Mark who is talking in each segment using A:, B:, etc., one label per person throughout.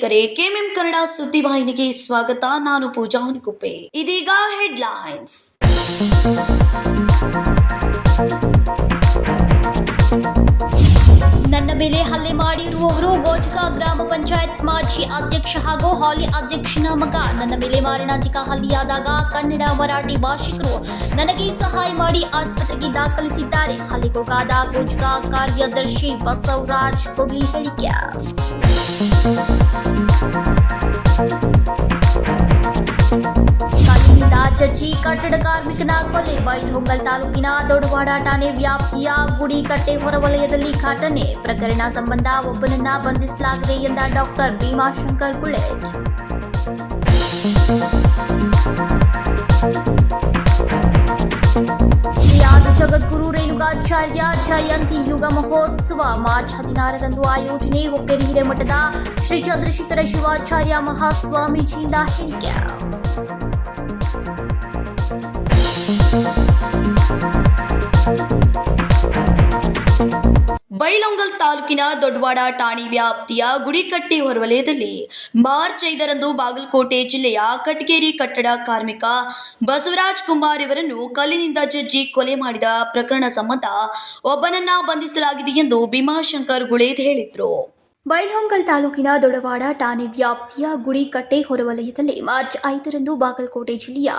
A: ವೀಕ್ಷಕರೇ, ಕೆಎಂಎಂ ಕನ್ನಡ ಸುದ್ದಿವಾಹಿನಿಗೆ ಸ್ವಾಗತ. ನಾನು ಪೂಜಾ ಹುನಕುಪ್ಪೆ. ಇದೀಗ ಹೆಡ್ಲೈನ್ಸ್. ನನ್ನ ಮೇಲೆ ಹಲ್ಲೆ ಮಾಡಿರುವವರು ಗೋಜಕಾ ಗ್ರಾಮ ಪಂಚಾಯತ್ ಮಾಜಿ ಅಧ್ಯಕ್ಷ ಹಾಗೂ ಹಾಲಿ ಅಧ್ಯಕ್ಷನ ಮಗ. ನನ್ನ ಮೇಲೆ ಮಾರಣಾಂತಿಕ ಹಲ್ಲೆಯಾದಾಗ ಕನ್ನಡ ಮರಾಠಿ ಭಾಷಿಕರು ನನಗೆ ಸಹಾಯ ಮಾಡಿ ಆಸ್ಪತ್ರೆಗೆ ದಾಖಲಿಸಿದ್ದಾರೆ. ಹಲ್ಲೆಗೊಳಗಾದ ಗೋಜಕಾ ಕಾರ್ಯದರ್ಶಿ ಬಸವರಾಜ್ ಕೊಡ್ಲಿ ಹೇಳಿಕೆ. ಕಾಲಿನಿಂದ ಜಜ್ಜಿ ಕಟ್ಟಡ ಕಾರ್ಮಿಕನ ಕೊಲೆ. ಬೈಲಹೊಂಗಲ ತಾಲೂಕಿನ ದೊಡವಾಡ ಠಾಣೆ ವ್ಯಾಪ್ತಿಯ ಗುಡಿಕಟ್ಟೆ ಹೊರವಲಯದಲ್ಲಿ ಘಟನೆ. ಪ್ರಕರಣ ಸಂಬಂಧ ಒಬ್ಬನನ್ನ ಬಂಧಿಸಲಾಗಿದೆ ಎಂದ ಡಾಕ್ಟರ್ ಭೀಮಾಶಂಕರ್ ಗುಳೇಜ್. ಶ್ರೀಯಾದ ಜಗದ್ಗುರು ರೇಣುಕಾಚಾರ್ಯ ಜಯಂತಿ ಯುಗ ಮಹೋತ್ಸವ ಮಾರ್ಚ್ 16ರಂದು ಆಯೋಜನೆ. ಹುಕ್ಕೇರಿ ಹಿರೇಮಠದ ಶ್ರೀ ಚಂದ್ರಶೇಖರ ಶಿವಾಚಾರ್ಯ ಮಹಾಸ್ವಾಮೀಜಿಯಿಂದ ಹೇಳಿಕೆ. ಬೈಲಹೊಂಗಲ ತಾಲೂಕಿನ ದೊಡವಾಡ ಠಾಣೆ ವ್ಯಾಪ್ತಿಯ ಗುಡಿಕಟ್ಟೆ ಹೊರವಲಯದಲ್ಲಿ ಮಾರ್ಚ್ 5ರಂದು ಬಾಗಲಕೋಟೆ ಜಿಲ್ಲೆಯ ಕಟಗೇರಿ ಕಟ್ಟಡ ಕಾರ್ಮಿಕ ಬಸವರಾಜ್ ಕುಂಬಾರ್ ಇವರನ್ನು ಕಲ್ಲಿನಿಂದ ಜಜ್ಜಿ ಕೊಲೆ ಮಾಡಿದ ಪ್ರಕರಣ ಸಂಬಂಧ ಒಬ್ಬನನ್ನ ಬಂಧಿಸಲಾಗಿದೆ ಎಂದು ಭೀಮಾಶಂಕರ್ ಗುಳೇದ್ ಹೇಳಿದರು. ಬೈಲಹೊಂಗಲ ತಾಲೂಕಿನ ದೊಡವಾಡ ಠಾಣೆ ವ್ಯಾಪ್ತಿಯ ಗುಡಿಕಟ್ಟೆ ಹೊರವಲಯದಲ್ಲಿ ಮಾರ್ಚ್ 5ರಂದು ಬಾಗಲಕೋಟೆ ಜಿಲ್ಲೆಯ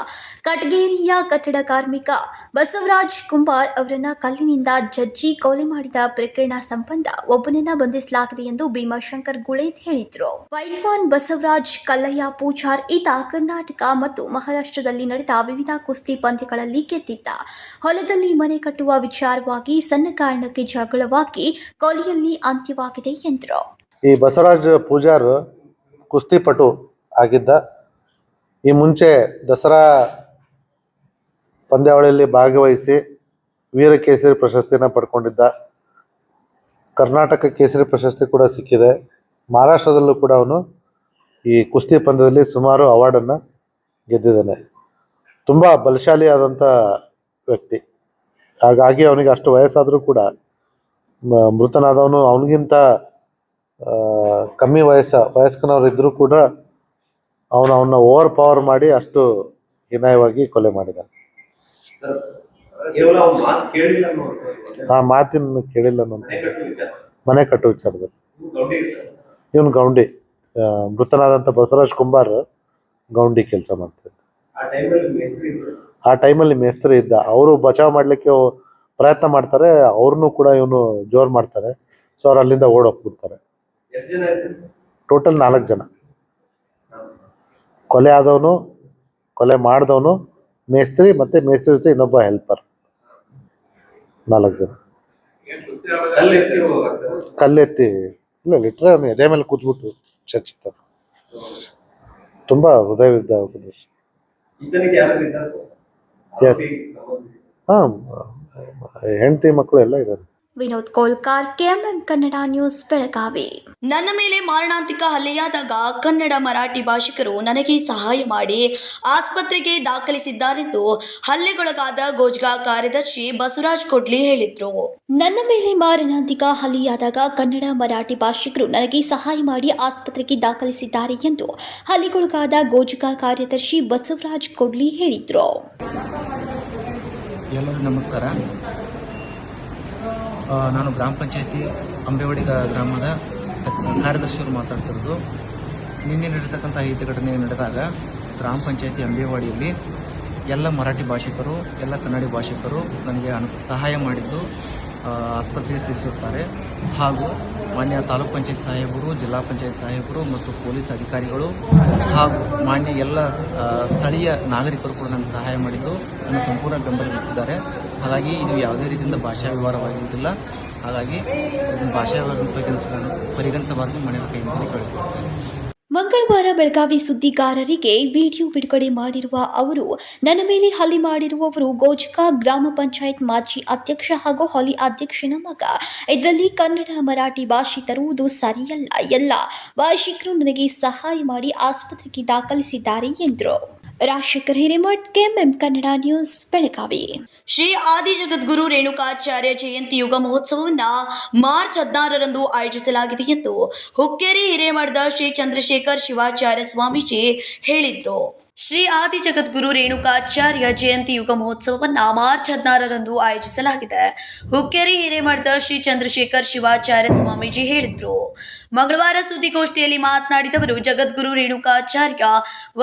A: ಕಟಗೇರಿಯ ಕಟ್ಟಡ ಕಾರ್ಮಿಕ ಬಸವರಾಜ್ ಕುಂಬಾರ್ ಅವರನ್ನ ಕಲ್ಲಿನಿಂದ ಜಜ್ಜಿ ಕೊಲೆ ಮಾಡಿದ ಪ್ರಕರಣ ಸಂಬಂಧ ಒಬ್ಬನನ್ನ ಬಂಧಿಸಲಾಗಿದೆ ಎಂದು ಭೀಮಾಶಂಕರ್ ಗುಳೇದ್ ಹೇಳಿದರು. ಪೈಲ್ವಾನ್ ಬಸವರಾಜ್ ಕಲ್ಲಯ್ಯ ಪೂಜಾರ್ ಈತ ಕರ್ನಾಟಕ ಮತ್ತು ಮಹಾರಾಷ್ಟ್ರದಲ್ಲಿ ನಡೆದ ವಿವಿಧ ಕುಸ್ತಿ ಪಂದ್ಯಗಳಲ್ಲಿ ಗೆದ್ದಿದ್ದ. ಹೊಲದಲ್ಲಿ ಮನೆ ಕಟ್ಟುವ ವಿಚಾರವಾಗಿ ಸಣ್ಣ ಕಾರಣಕ್ಕೆ ಜಗಳವಾಗಿ ಕೊಲೆಯಲ್ಲಿ ಅಂತ್ಯವಾಗಿದೆ ಎಂದರು.
B: ಈ ಬಸವರಾಜ್ ಪೂಜಾರ್ ಕುಸ್ತಿಪಟು ಆಗಿದ್ದ. ಈ ಮುಂಚೆ ದಸರಾ ಪಂದ್ಯಾವಳಿಯಲ್ಲಿ ಭಾಗವಹಿಸಿ ವೀರ ಕೇಸರಿ ಪ್ರಶಸ್ತಿಯನ್ನು ಪಡ್ಕೊಂಡಿದ್ದ. ಕರ್ನಾಟಕ ಕೇಸರಿ ಪ್ರಶಸ್ತಿ ಕೂಡ ಸಿಕ್ಕಿದೆ. ಮಹಾರಾಷ್ಟ್ರದಲ್ಲೂ ಕೂಡ ಅವನು ಈ ಕುಸ್ತಿ ಪಂದ್ಯದಲ್ಲಿ ಸುಮಾರು ಅವಾರ್ಡನ್ನು ಗೆದ್ದಿದ್ದಾನೆ. ತುಂಬ ಬಲಶಾಲಿಯಾದಂಥ ವ್ಯಕ್ತಿ. ಹಾಗಾಗಿ ಅವನಿಗೆ ಅಷ್ಟು ವಯಸ್ಸಾದರೂ ಕೂಡ ಮೃತನಾದವನು ಅವನಿಗಿಂತ ಕಮ್ಮಿ ವಯಸ್ಕನವ್ರು ಇದ್ದರೂ ಕೂಡ ಅವನ್ನ ಓವರ್ ಪವರ್ ಮಾಡಿ ಅಷ್ಟು ಹೀನಾಯವಾಗಿ ಕೊಲೆ ಮಾಡಿದ. ಮಾತಿನ ಕೇಳಿಲ್ಲ ಅನ್ನೋ ಮನೆ ಕಟ್ಟೋ ವಿಚಾರದಲ್ಲಿ. ಇವನು ಗೌಂಡಿ, ಮೃತನಾದಂಥ ಬಸವರಾಜ್ ಕುಂಬಾರ್ ಗೌಂಡಿ ಕೆಲಸ ಮಾಡ್ತಿದ್ದ. ಆ ಟೈಮಲ್ಲಿ ಮೇಸ್ತ್ರಿ ಇದ್ದ. ಅವರು ಬಚಾವ್ ಮಾಡಲಿಕ್ಕೆ ಪ್ರಯತ್ನ ಮಾಡ್ತಾರೆ. ಅವ್ರನ್ನೂ ಕೂಡ ಇವನು ಜೋರು ಮಾಡ್ತಾರೆ. ಸೊ ಅವ್ರು ಅಲ್ಲಿಂದ ಓಡೋಗ್ಬಿಡ್ತಾರೆ. ಟೋಟಲ್ 4 ಜನ. ಕೊಲೆ ಆದವನು, ಕೊಲೆ ಮಾಡಿದವನು, ಮೇಸ್ತ್ರಿ ಮತ್ತೆ ಮೇಸ್ತ್ರಿ ಜೊತೆ ಇನ್ನೊಬ್ಬ ಹೆಲ್ಪರ್. 4 ಜನ. ಕಲ್ಲೆತ್ತಿ ಇಲ್ಲ ಲಿಟ್ರೆ ಅವನು ಎದೆ ಮೇಲೆ ಕೂತ್ಬಿಟ್ಟು ಚರ್ಚಿತಾರೆ. ತುಂಬಾ ಹೃದಯವಿದ್ದ. ಹೆಂಡತಿ ಮಕ್ಕಳು ಎಲ್ಲ ಇದ್ದಾರೆ.
A: Vinod Kolkar, KMM Kannada news, Belagavi. ನನ್ನ ಮೇಲೆ ಮಾರಣಾಂತಿಕ ಹಲ್ಲೆಯಾದಾಗ ಕನ್ನಡ ಮರಾಠಿ ಭಾಷಿಕರು ನನಗೆ ಸಹಾಯ ಮಾಡಿ ಆಸ್ಪತ್ರೆಗೆ ದಾಖಲಿಸಿದ್ದಾರೆಂದು ಹಲ್ಲೆಗೊಳಗಾದ ಗೋಜಕಾ ಕಾರ್ಯದರ್ಶಿ ಬಸವರಾಜ್ ಕೊಡ್ಲಿ ಹೇಳಿದರು. ನನ್ನ ಮೇಲೆ ಮಾರಣಾಂತಿಕ ಹಲ್ಲೆಯಾದಾಗ ಕನ್ನಡ ಮರಾಠಿ ಭಾಷಿಕರು ನನಗೆ ಸಹಾಯ ಮಾಡಿ ಆಸ್ಪತ್ರೆಗೆ ದಾಖಲಿಸಿದ್ದಾರೆ ಎಂದು ಹಲ್ಲೆಗೊಳಗಾದ ಗೋಜಕಾ ಕಾರ್ಯದರ್ಶಿ ಬಸವರಾಜ್ ಕೊಡ್ಲಿ ಹೇಳಿದರು.
C: ಎಲ್ಲರಿಗೂ ನಮಸ್ಕಾರ. ನಾನು ಗ್ರಾಮ ಪಂಚಾಯತಿ ಅಂಬೇವಾಡಿ ಗ್ರಾಮದ ಕಾರ್ಯದರ್ಶಿಯವರು ಮಾತಾಡ್ತಿರೋದು. ನಿನ್ನೆ ನಡೆತಕ್ಕಂಥ ಈ ಘಟನೆ ನಡೆದಾಗ ಗ್ರಾಮ ಪಂಚಾಯತಿ ಅಂಬೇವಾಡಿಯಲ್ಲಿ ಎಲ್ಲ ಮರಾಠಿ ಭಾಷಿಕರು, ಎಲ್ಲ ಕನ್ನಡ ಭಾಷಿಕರು ನನಗೆ ಸಹಾಯ ಮಾಡಿದ್ದು ಆಸ್ಪತ್ರೆಗೆ ಸೇರಿಸುತ್ತಾರೆ. ಹಾಗೂ ಮಾನ್ಯ ತಾಲೂಕ್ ಪಂಚಾಯತ್ ಸಾಹೇಬರು, ಜಿಲ್ಲಾ ಪಂಚಾಯತ್ ಸಾಹೇಬರು ಮತ್ತು ಪೊಲೀಸ್ ಅಧಿಕಾರಿಗಳು ಹಾಗೂ ಮಾನ್ಯ ಎಲ್ಲ ಸ್ಥಳೀಯ ನಾಗರಿಕರು ಕೂಡ ನನಗೆ ಸಹಾಯ ಮಾಡಿದ್ದು ನನ್ನ ಸಂಪೂರ್ಣ ಬೆಂಬಲ ನೀಡಿದ್ದಾರೆ. ಹಾಗಾಗಿ ಇದು ಯಾವುದೇ ರೀತಿಯಿಂದ ಭಾಷಾ ವ್ಯವಹಾರವಾಗಿರುವುದಿಲ್ಲ. ಹಾಗಾಗಿ ಭಾಷಾ ವ್ಯವಹಾರ ಪರಿಗಣಿಸಬಾರದು. ಮನೆಯ ಕೈಯಿಂದ ಕೇಳಿಕೊಳ್ತೇನೆ.
A: ಮಂಗಳವಾರ ಬೆಳಗಾವಿ ಸುದ್ದಿಗಾರರಿಗೆ ವಿಡಿಯೋ ಬಿಡುಗಡೆ ಮಾಡಿರುವ ಅವರು, ನನ್ನ ಮೇಲೆ ಹಲ್ಲೆ ಮಾಡಿರುವವರು ಗೋಜಕಾ ಗ್ರಾಮ ಪಂಚಾಯತ್ ಮಾಜಿ ಅಧ್ಯಕ್ಷ ಹಾಗೂ ಹಾಲಿ ಅಧ್ಯಕ್ಷನ ಮಗ. ಇದರಲ್ಲಿ ಕನ್ನಡ ಮರಾಠಿ ಭಾಷೆ ತರುವುದು ಸರಿಯಲ್ಲ. ಎಲ್ಲ ಭಾಷಿಕರು ನನಗೆ ಸಹಾಯ ಮಾಡಿ ಆಸ್ಪತ್ರೆಗೆ ದಾಖಲಿಸಿದ್ದಾರೆ ಎಂದರು.
D: Rajashekhar Hiremath, KMM Kannada news, Belagavi.
A: ಶ್ರೀ ಆದಿಜಗದ್ಗುರು ರೇಣುಕಾಚಾರ್ಯ ಜಯಂತಿ ಯುಗ ಮಹೋತ್ಸವವನ್ನು ಮಾರ್ಚ್ 16ರಂದು ಆಯೋಜಿಸಲಾಗಿದೆ ಎಂದು ಹುಕ್ಕೇರಿ ಹಿರೇಮಠದ ಶ್ರೀ ಚಂದ್ರಶೇಖರ್ ಶಿವಾಚಾರ್ಯ ಸ್ವಾಮೀಜಿ ಹೇಳಿದರು. ಶ್ರೀ ಆದಿಜಗದ್ಗುರು ರೇಣುಕಾಚಾರ್ಯ ಜಯಂತಿ ಯುಗ ಮಹೋತ್ಸವವನ್ನು ಮಾರ್ಚ್ 16ರಂದು ಆಯೋಜಿಸಲಾಗಿದೆ. ಹುಕ್ಕೇರಿ ಹಿರೇಮಠದ ಶ್ರೀ ಚಂದ್ರಶೇಖರ್ ಶಿವಾಚಾರ್ಯ ಸ್ವಾಮೀಜಿ ಹೇಳಿದರು. ಮಂಗಳವಾರ ಸುದ್ದಿಗೋಷ್ಠಿಯಲ್ಲಿ ಮಾತನಾಡಿದವರು, ಜಗದ್ಗುರು ರೇಣುಕಾಚಾರ್ಯ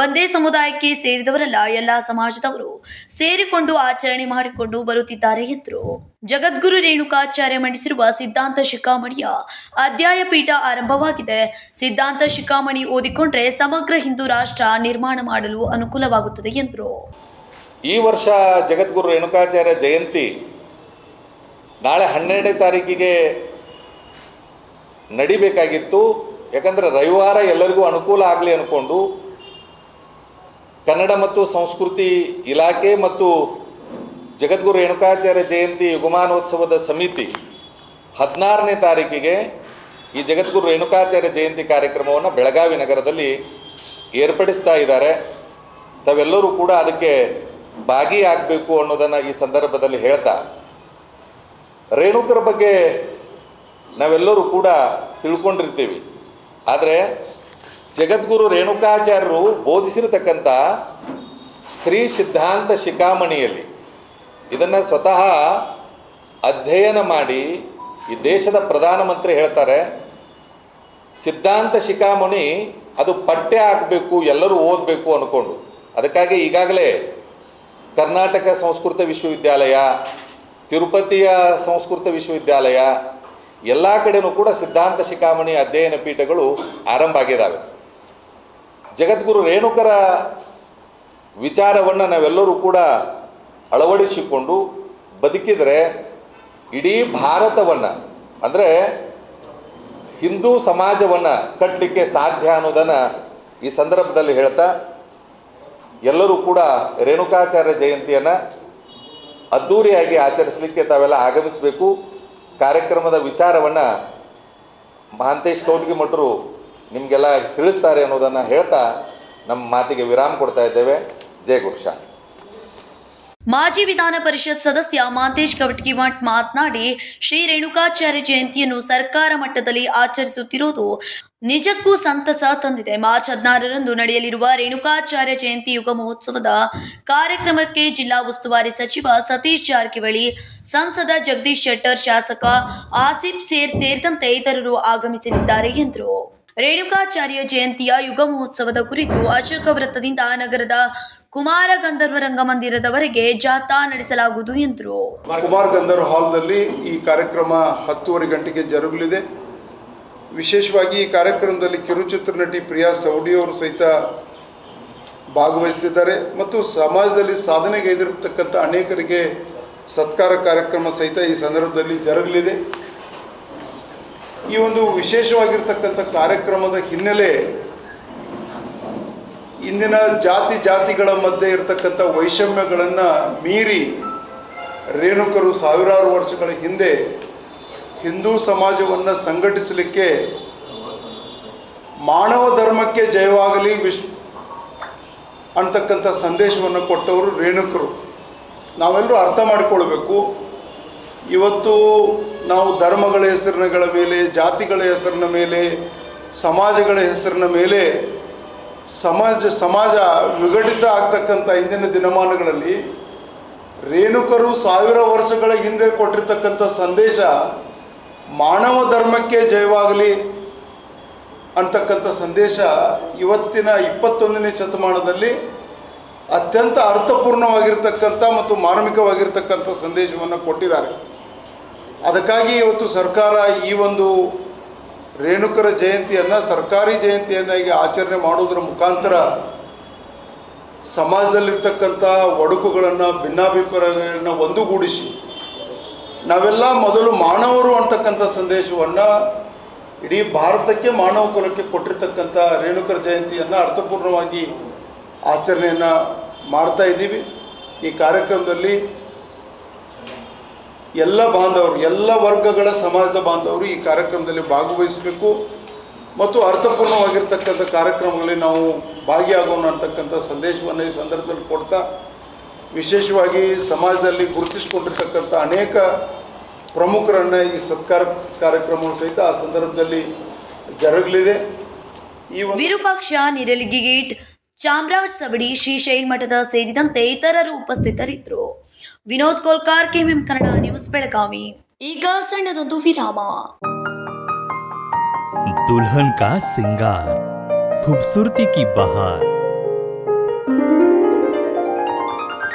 A: ಒಂದೇ ಸಮುದಾಯಕ್ಕೆ ಸೇರಿದವರಲ್ಲ, ಎಲ್ಲ ಸಮಾಜದವರು ಸೇರಿಕೊಂಡು ಆಚರಣೆ ಮಾಡಿಕೊಂಡು ಬರುತ್ತಿದ್ದಾರೆ ಎಂದರು. ಜಗದ್ಗುರು ರೇಣುಕಾಚಾರ್ಯ ಮಂಡಿಸಿರುವ ಸಿದ್ಧಾಂತ ಶಿಖಾಮಣಿಯ ಅಧ್ಯಾಯ ಪೀಠ ಆರಂಭವಾಗಿದೆ. ಸಿದ್ಧಾಂತ ಶಿಖಾಮಣಿ ಓದಿಕೊಂಡ್ರೆ ಸಮಗ್ರ ಹಿಂದೂ ರಾಷ್ಟ್ರ ನಿರ್ಮಾಣ ಮಾಡಲು ಅನುಕೂಲವಾಗುತ್ತದೆ ಎಂದರು.
E: ಈ ವರ್ಷ ಜಗದ್ಗುರು ರೇಣುಕಾಚಾರ್ಯ ಜಯಂತಿ ನಾಳೆ 12ನೇ ತಾರೀಕಿಗೆ ನಡಿಬೇಕಾಗಿತ್ತು. ಯಾಕಂದರೆ ರವಿವಾರ ಎಲ್ಲರಿಗೂ ಅನುಕೂಲ ಆಗಲಿ ಅಂದ್ಕೊಂಡು ಕನ್ನಡ ಮತ್ತು ಸಂಸ್ಕೃತಿ ಇಲಾಖೆ ಮತ್ತು ಜಗದ್ಗುರು ರೇಣುಕಾಚಾರ್ಯ ಜಯಂತಿ ಯುಗಮಾನೋತ್ಸವದ ಸಮಿತಿ 16ನೇ ತಾರೀಕಿಗೆ ಈ ಜಗದ್ಗುರು ರೇಣುಕಾಚಾರ್ಯ ಜಯಂತಿ ಕಾರ್ಯಕ್ರಮವನ್ನು ಬೆಳಗಾವಿ ನಗರದಲ್ಲಿ ಏರ್ಪಡಿಸ್ತಾ ಇದ್ದಾರೆ. ತಾವೆಲ್ಲರೂ ಕೂಡ ಅದಕ್ಕೆ ಭಾಗಿಯಾಗಬೇಕು ಅನ್ನೋದನ್ನು ಈ ಸಂದರ್ಭದಲ್ಲಿ ಹೇಳ್ತಾ, ರೇಣುಕರ ಬಗ್ಗೆ ನಾವೆಲ್ಲರೂ ಕೂಡ ತಿಳ್ಕೊಂಡಿರ್ತೀವಿ. ಆದರೆ ಜಗದ್ಗುರು ರೇಣುಕಾಚಾರ್ಯರು ಬೋಧಿಸಿರತಕ್ಕಂಥ ಶ್ರೀ ಸಿದ್ಧಾಂತ ಶಿಖಾಮಣಿಯಲ್ಲಿ ಇದನ್ನು ಸ್ವತಃ ಅಧ್ಯಯನ ಮಾಡಿ ಈ ದೇಶದ ಪ್ರಧಾನಮಂತ್ರಿ ಹೇಳ್ತಾರೆ, ಸಿದ್ಧಾಂತ ಶಿಖಾಮಣಿ ಅದು ಪಠ್ಯ ಆಗಬೇಕು, ಎಲ್ಲರೂ ಓದಬೇಕು ಅಂದ್ಕೊಂಡು. ಅದಕ್ಕಾಗಿ ಈಗಾಗಲೇ ಕರ್ನಾಟಕ ಸಂಸ್ಕೃತ ವಿಶ್ವವಿದ್ಯಾಲಯ, ತಿರುಪತಿಯ ಸಂಸ್ಕೃತ ವಿಶ್ವವಿದ್ಯಾಲಯ ಎಲ್ಲ ಕಡೆಯೂ ಕೂಡ ಸಿದ್ಧಾಂತ ಶಿಖಾಮಣಿ ಅಧ್ಯಯನ ಪೀಠಗಳು ಆರಂಭ ಆಗಿದ್ದಾವೆ. ಜಗದ್ಗುರು ರೇಣುಕರ ವಿಚಾರವನ್ನು ನಾವೆಲ್ಲರೂ ಕೂಡ ಅಳವಡಿಸಿಕೊಂಡು ಬದುಕಿದರೆ ಇಡೀ ಭಾರತವನ್ನು, ಅಂದರೆ ಹಿಂದೂ ಸಮಾಜವನ್ನು ಕಟ್ಟಲಿಕ್ಕೆ ಸಾಧ್ಯ ಅನ್ನೋದನ್ನು ಈ ಸಂದರ್ಭದಲ್ಲಿ ಹೇಳ್ತಾ, ಎಲ್ಲರೂ ಕೂಡ ರೇಣುಕಾಚಾರ್ಯ ಜಯಂತಿಯನ್ನು ಅದ್ಧೂರಿಯಾಗಿ ಆಚರಿಸಲಿಕ್ಕೆ ತಾವೆಲ್ಲ ಆಗಮಿಸಬೇಕು. ಕಾರ್ಯಕ್ರಮದ ವಿಚಾರವನ್ನು ಮಹಾಂತೇಶ್ ಕೌಟಗಿಮಠರು ನಿಮಗೆಲ್ಲ ತಿಳಿಸ್ತಾರೆ ಅನ್ನೋದನ್ನು ಹೇಳ್ತಾ ನಮ್ಮ ಮಾತಿಗೆ ವಿರಾಮ ಕೊಡ್ತಾ ಇದ್ದೇವೆ. ಜೈ ಗುರುಶಾ.
A: ಮಾಜಿ ವಿಧಾನ ಪರಿಷತ್ ಸದಸ್ಯ ಮಹಾಂತೇಶ್ ಕವಟಗಿಮಠ್ ಮಾತನಾಡಿ, ಶ್ರೀ ರೇಣುಕಾಚಾರ್ಯ ಜಯಂತಿಯನ್ನು ಸರ್ಕಾರ ಮಟ್ಟದಲ್ಲಿ ಆಚರಿಸುತ್ತಿರುವುದು ನಿಜಕ್ಕೂ ಸಂತಸ ತಂದಿದೆ. ಮಾರ್ಚ್ 16ರಂದು ನಡೆಯಲಿರುವ ರೇಣುಕಾಚಾರ್ಯ ಜಯಂತಿ ಯುಗ ಮಹೋತ್ಸವದ ಕಾರ್ಯಕ್ರಮಕ್ಕೆ ಜಿಲ್ಲಾ ಉಸ್ತುವಾರಿ ಸಚಿವ ಸತೀಶ್ ಜಾರಕಿಹೊಳಿ, ಸಂಸದ ಜಗದೀಶ್ ಶೆಟ್ಟರ್, ಶಾಸಕ ಆಸಿಫ್ ಸೇರಿದಂತೆ ಇತರರು ಆಗಮಿಸಲಿದ್ದಾರೆ ಎಂದರು. ರೇಣುಕಾಚಾರ್ಯ ಜಯಂತಿಯ ಯುಗ ಮಹೋತ್ಸವದ ಕುರಿತು ಅಶೋಕ ವೃತ್ತದಿಂದ ನಗರದ ಕುಮಾರ ಗಂಧರ್ವ ರಂಗಮಂದಿರದವರೆಗೆ ಜಾಥಾ ನಡೆಸಲಾಗುವುದು ಎಂದರು.
F: ಕುಮಾರ ಗಂಧರ್ವ ಹಾಲ್ನಲ್ಲಿ ಈ ಕಾರ್ಯಕ್ರಮ 10:30 ಗಂಟೆಗೆ ಜರುಗಲಿದೆ. ವಿಶೇಷವಾಗಿ ಈ ಕಾರ್ಯಕ್ರಮದಲ್ಲಿ ಕಿರುಚಿತ್ರ ನಟಿ ಪ್ರಿಯಾ ಸವಡಿಯವರು ಸಹಿತ ಭಾಗವಹಿಸುತ್ತಿದ್ದಾರೆ ಮತ್ತು ಸಮಾಜದಲ್ಲಿ ಸಾಧನೆಗೈದಿರತಕ್ಕಂಥ ಅನೇಕರಿಗೆ ಸತ್ಕಾರ ಕಾರ್ಯಕ್ರಮ ಸಹಿತ ಈ ಸಂದರ್ಭದಲ್ಲಿ ಜರುಗಲಿದೆ. ಈ ಒಂದು ವಿಶೇಷವಾಗಿರ್ತಕ್ಕಂಥ ಕಾರ್ಯಕ್ರಮದ ಹಿನ್ನೆಲೆ ಇಂದಿನ ಜಾತಿಗಳ ಮಧ್ಯೆ ಇರತಕ್ಕಂಥ ವೈಷಮ್ಯಗಳನ್ನು ಮೀರಿ ರೇಣುಕರು ಸಾವಿರಾರು ವರ್ಷಗಳ ಹಿಂದೆ ಹಿಂದೂ ಸಮಾಜವನ್ನು ಸಂಘಟಿಸಲಿಕ್ಕೆ ಮಾನವ ಧರ್ಮಕ್ಕೆ ಜಯವಾಗಲಿ ಅಂತಕ್ಕಂಥ ಸಂದೇಶವನ್ನು ಕೊಟ್ಟವರು ರೇಣುಕರು. ನಾವೆಲ್ಲರೂ ಅರ್ಥ ಮಾಡಿಕೊಳ್ಬೇಕು, ಇವತ್ತು ನಾವು ಧರ್ಮಗಳ ಹೆಸರಿನಗಳ ಮೇಲೆ, ಜಾತಿಗಳ ಹೆಸರಿನ ಮೇಲೆ, ಸಮಾಜಗಳ ಹೆಸರಿನ ಮೇಲೆ ಸಮಾಜ ವಿಘಟಿತ ಆಗ್ತಕ್ಕಂಥ ಇಂದಿನ ದಿನಮಾನಗಳಲ್ಲಿ ರೇಣುಕರು 1000 ವರ್ಷಗಳ ಹಿಂದೆ ಕೊಟ್ಟಿರ್ತಕ್ಕಂಥ ಸಂದೇಶ ಮಾನವ ಧರ್ಮಕ್ಕೆ ಜಯವಾಗಲಿ ಅಂತಕ್ಕಂಥ ಸಂದೇಶ ಇವತ್ತಿನ 21ನೇ ಶತಮಾನದಲ್ಲಿ ಅತ್ಯಂತ ಅರ್ಥಪೂರ್ಣವಾಗಿರ್ತಕ್ಕಂಥ ಮತ್ತು ಮಾರ್ಮಿಕವಾಗಿರ್ತಕ್ಕಂಥ ಸಂದೇಶವನ್ನು ಕೊಟ್ಟಿದ್ದಾರೆ. ಅದಕ್ಕಾಗಿ ಇವತ್ತು ಸರ್ಕಾರ ಈ ಒಂದು ರೇಣುಕರ ಜಯಂತಿಯನ್ನು ಸರ್ಕಾರಿ ಜಯಂತಿಯನ್ನಾಗಿ ಆಚರಣೆ ಮಾಡೋದ್ರ ಮುಖಾಂತರ ಸಮಾಜದಲ್ಲಿರ್ತಕ್ಕಂಥ ಒಡಕುಗಳನ್ನು, ಭಿನ್ನಾಭಿಪ್ರಾಯಗಳನ್ನು ಒಂದುಗೂಡಿಸಿ ನಾವೆಲ್ಲ ಮೊದಲು ಮಾನವರು ಅಂತಕ್ಕಂಥ ಸಂದೇಶವನ್ನು ಇಡೀ ಭಾರತಕ್ಕೆ, ಮಾನವ ಕುಲಕ್ಕೆ ಕೊಟ್ಟಿರ್ತಕ್ಕಂಥ ರೇಣುಕರ ಜಯಂತಿಯನ್ನು ಅರ್ಥಪೂರ್ಣವಾಗಿ ಆಚರಣೆಯನ್ನು ಮಾಡ್ತಾ ಇದ್ದೀವಿ. ಈ ಕಾರ್ಯಕ್ರಮದಲ್ಲಿ ಎಲ್ಲ ಬಾಂಧವರು, ಎಲ್ಲ ವರ್ಗಗಳ ಸಮಾಜದ ಬಾಂಧವರು ಈ ಕಾರ್ಯಕ್ರಮದಲ್ಲಿ ಭಾಗವಹಿಸಬೇಕು. ಮತ್ತು ಅರ್ಥಪೂರ್ಣವಾಗಿರ್ತಕ್ಕಂಥ ಕಾರ್ಯಕ್ರಮಗಳಲ್ಲಿ ನಾವು ಭಾಗಿಯಾಗೋಣ ಅಂತಕ್ಕಂಥ ಸಂದೇಶವನ್ನು ಈ ಸಂದರ್ಭದಲ್ಲಿ ಕೊಡ್ತಾ, ವಿಶೇಷವಾಗಿ ಸಮಾಜದಲ್ಲಿ ಗುರುತಿಸಿಕೊಂಡಿರ್ತಕ್ಕಂಥ ಅನೇಕ ಪ್ರಮುಖರನ್ನು ಈ ಸತ್ಕಾರ ಕಾರ್ಯಕ್ರಮಗಳು ಸಹಿತ ಆ ಸಂದರ್ಭದಲ್ಲಿ ಜರುಗಲಿದೆ. ಈ
A: ವಿರೂಪಾಕ್ಷ ನಿರಲಿಗೇಟ್, ಚಾಮರಾಜ್ ಸಬಡಿ, ಶ್ರೀಶೈಲ್ ಮಠದ ಸೇರಿದಂತೆ ಇತರರು ಉಪಸ್ಥಿತರಿದ್ದರು. Vinod Kolkar, KMM Kannada news, Belagavi. ಈಗ ಸಣ್ಣದೊಂದು ವಿರಾಮ.
G: दुल्हन का सिंगार, खूबसूरती की बहार,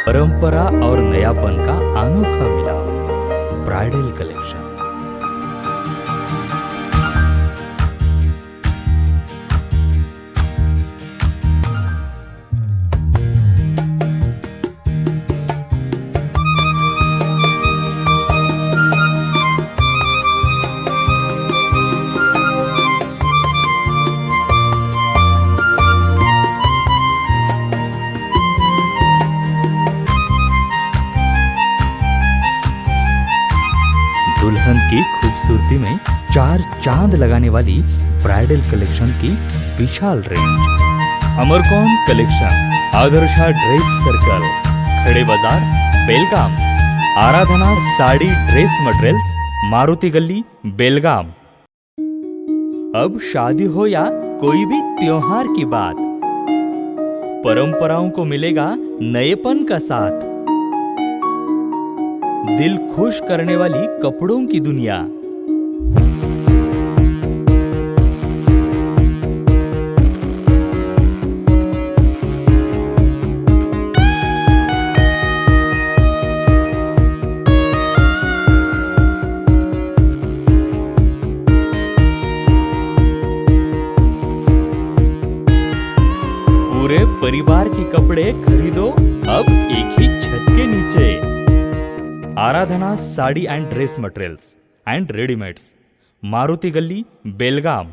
G: परंपरा और नयापन का अनोखा मिलाप, ब्राइडल कलेक्शन। दुल्हन की खूबसूरती में चार चांद लगाने वाली ब्राइडल कलेक्शन की विशाल रेंज। अमरकॉन collection, Adarsha dress circle, Khade Bazaar, Belgaum. Aradhana sari dress materials, Maruti Gali, Belgaum. अब शादी हो या कोई भी त्योहार की बात, परंपराओं को मिलेगा नएपन का साथ। दिल खुश करने वाली कपड़ों की दुनिया। पूरे परिवार के कपड़े खरीदो अब एक ही छत के नीचे। Aradhana sari and dress materials and readymades, Maruti Gali, Belgaum.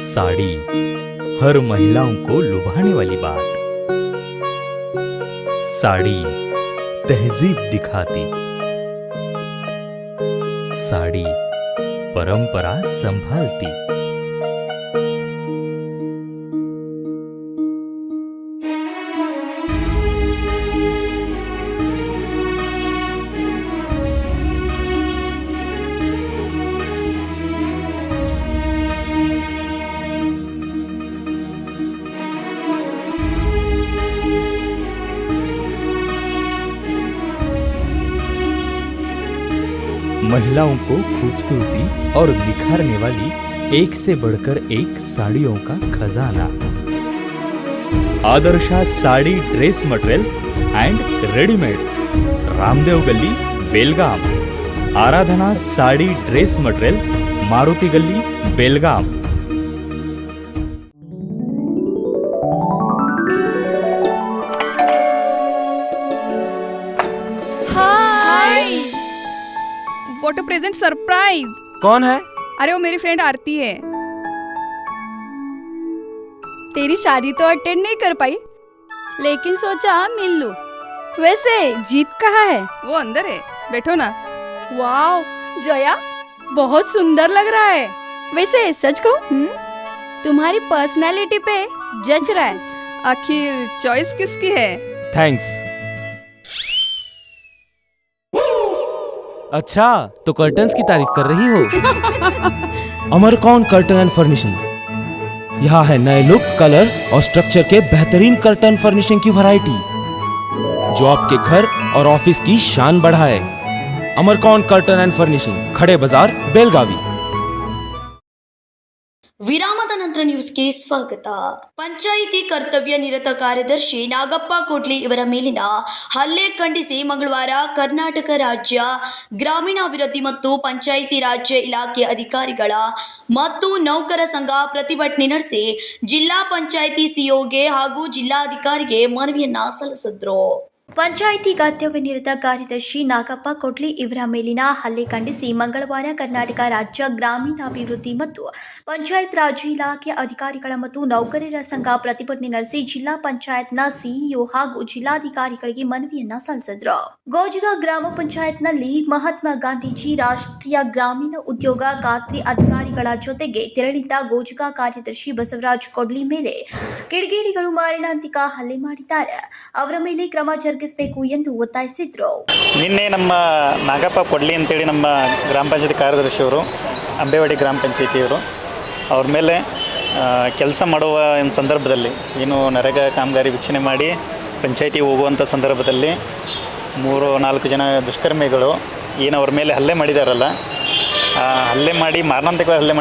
G: Sari हर महिलाओं को लुभाने वाली बात। साड़ी तहजीब दिखाती, साड़ी परंपरा संभालती। महिलाओं को खूबसूरती और निखारने वाली एक से बढ़कर एक साड़ियों का खजाना। Adarsha sari dress materials and readymades, Ramdev Gali, Belgaum. Aradhana sari dress materials, Maruti Gali, Belgaum.
H: What a present surprise.
I: कौन है?
H: अरे वो मेरी फ्रेंड आरती है।
J: तेरी शादी तो अटेंड नहीं कर पाई, लेकिन सोचा मिल लूं। वैसे जीत कहाँ है?
H: वो अंदर है, बैठो ना।
J: वाओ जया, बहुत सुंदर लग रहा है। वैसे सच कहूं, तुम्हारी पर्सनालिटी पे जज रहा है।
H: आखिर चॉइस किसकी है?
I: थैंक्स। अच्छा तो कर्टन्स की तारीफ कर रही हो। अमरकॉन कर्टन एंड फर्निशिंग, यहाँ है नए लुक, कलर और स्ट्रक्चर के बेहतरीन कर्टन फर्निशिंग की वैरायटी जो आपके घर और ऑफिस की शान बढ़ाए। अमरकॉन कर्टन एंड फर्निशिंग, खड़े बाजार, बेलगावी।
A: ವಿರಾಮದ ನಂತರ ನ್ಯೂಸ್ಗೆ ಸ್ವಾಗತ. ಪಂಚಾಯಿತಿ ಕರ್ತವ್ಯ ನಿರತ ಕಾರ್ಯದರ್ಶಿ ನಾಗಪ್ಪ ಕೋಟ್ಲಿ ಇವರ ಮೇಲಿನ ಹಲ್ಲೆ ಖಂಡಿಸಿ ಮಂಗಳವಾರ ಕರ್ನಾಟಕ ರಾಜ್ಯ ಗ್ರಾಮೀಣಾಭಿವೃದ್ಧಿ ಮತ್ತು ಪಂಚಾಯಿತಿ ರಾಜ್ಯ ಇಲಾಖೆ ಅಧಿಕಾರಿಗಳ ಮತ್ತು ನೌಕರ ಸಂಘ ಪ್ರತಿಭಟನೆ ನಡೆಸಿ ಜಿಲ್ಲಾ ಪಂಚಾಯಿತಿ ಸಿಒಗೆ ಹಾಗೂ ಜಿಲ್ಲಾಧಿಕಾರಿಗೆ ಮನವಿಯನ್ನ ಸಲ್ಲಿಸಿದ್ರು.
D: ಪಂಚಾಯಿತಿ ಕರ್ತವ್ಯನಿರತ ಕಾರ್ಯದರ್ಶಿ ನಾಗಪ್ಪ ಕೊಡ್ಲಿ ಇವರ ಮೇಲಿನ ಹಲ್ಲೆ ಖಂಡಿಸಿ ಮಂಗಳವಾರ ಕರ್ನಾಟಕ ರಾಜ್ಯ ಗ್ರಾಮೀಣಾಭಿವೃದ್ಧಿ ಮತ್ತು ಪಂಚಾಯತ್ ರಾಜ್ ಇಲಾಖೆ ಅಧಿಕಾರಿಗಳ ಮತ್ತು ನೌಕರರ ಸಂಘ ಪ್ರತಿಭಟನೆ ನಡೆಸಿ ಜಿಲ್ಲಾ ಪಂಚಾಯತ್ನ ಸಿಇಒ ಹಾಗೂ ಜಿಲ್ಲಾಧಿಕಾರಿಗಳಿಗೆ ಮನವಿಯನ್ನ ಸಲ್ಲಿಸಿದ್ರು. ಗೋಜಗ ಗ್ರಾಮ ಪಂಚಾಯತ್ನಲ್ಲಿ ಮಹಾತ್ಮ ಗಾಂಧೀಜಿ ರಾಷ್ಟ್ರೀಯ ಗ್ರಾಮೀಣ ಉದ್ಯೋಗ ಖಾತ್ರಿ ಅಧಿಕಾರಿಗಳ ಜೊತೆಗೆ ತೆರಳಿದ್ದ ಗೋಜಗ ಕಾರ್ಯದರ್ಶಿ ಬಸವರಾಜ್ ಕೊಡ್ಲಿ ಮೇಲೆ ಕಿಡಿಗೇಡಿಗಳು ಮಾರಣಾಂತಿಕ ಹಲ್ಲೆ ಮಾಡಿದ್ದಾರೆ. ಅವರ ಮೇಲೆ ಕ್ರಮ ಜರುಗಿಸಬೇಕು ಎಂದು ಒತ್ತಾಯಿಸಿದ್ರು.
C: ನಿನ್ನೆ ನಮ್ಮ ನಾಗಪ್ಪ ಕೊಡ್ಲಿ ಅಂತೇಳಿ ನಮ್ಮ ಗ್ರಾಮ ಪಂಚಾಯತಿ ಕಾರ್ಯದರ್ಶಿಯವರು ಅಂಬೇವಾಡಿ ಗ್ರಾಮ ಪಂಚಾಯತಿಯವರು ಅವ್ರ ಮೇಲೆ ಕೆಲಸ ಮಾಡುವ ಸಂದರ್ಭದಲ್ಲಿ ಏನು ನರೇಗಾ ಕಾಮಗಾರಿ ವೀಕ್ಷಣೆ ಮಾಡಿ ಪಂಚಾಯತಿ ಹೋಗುವಂಥ ಸಂದರ್ಭದಲ್ಲಿ 3-4 ಜನ ದುಷ್ಕರ್ಮಿಗಳು ಏನು ಅವ್ರ ಮೇಲೆ ಹಲ್ಲೆ ಮಾಡಿದಾರಲ್ಲ, ಹಲ್ಲೆ ಮಾಡಿ ಮಾರಣಾಂತಿಕ ಹಲ್ಲೆ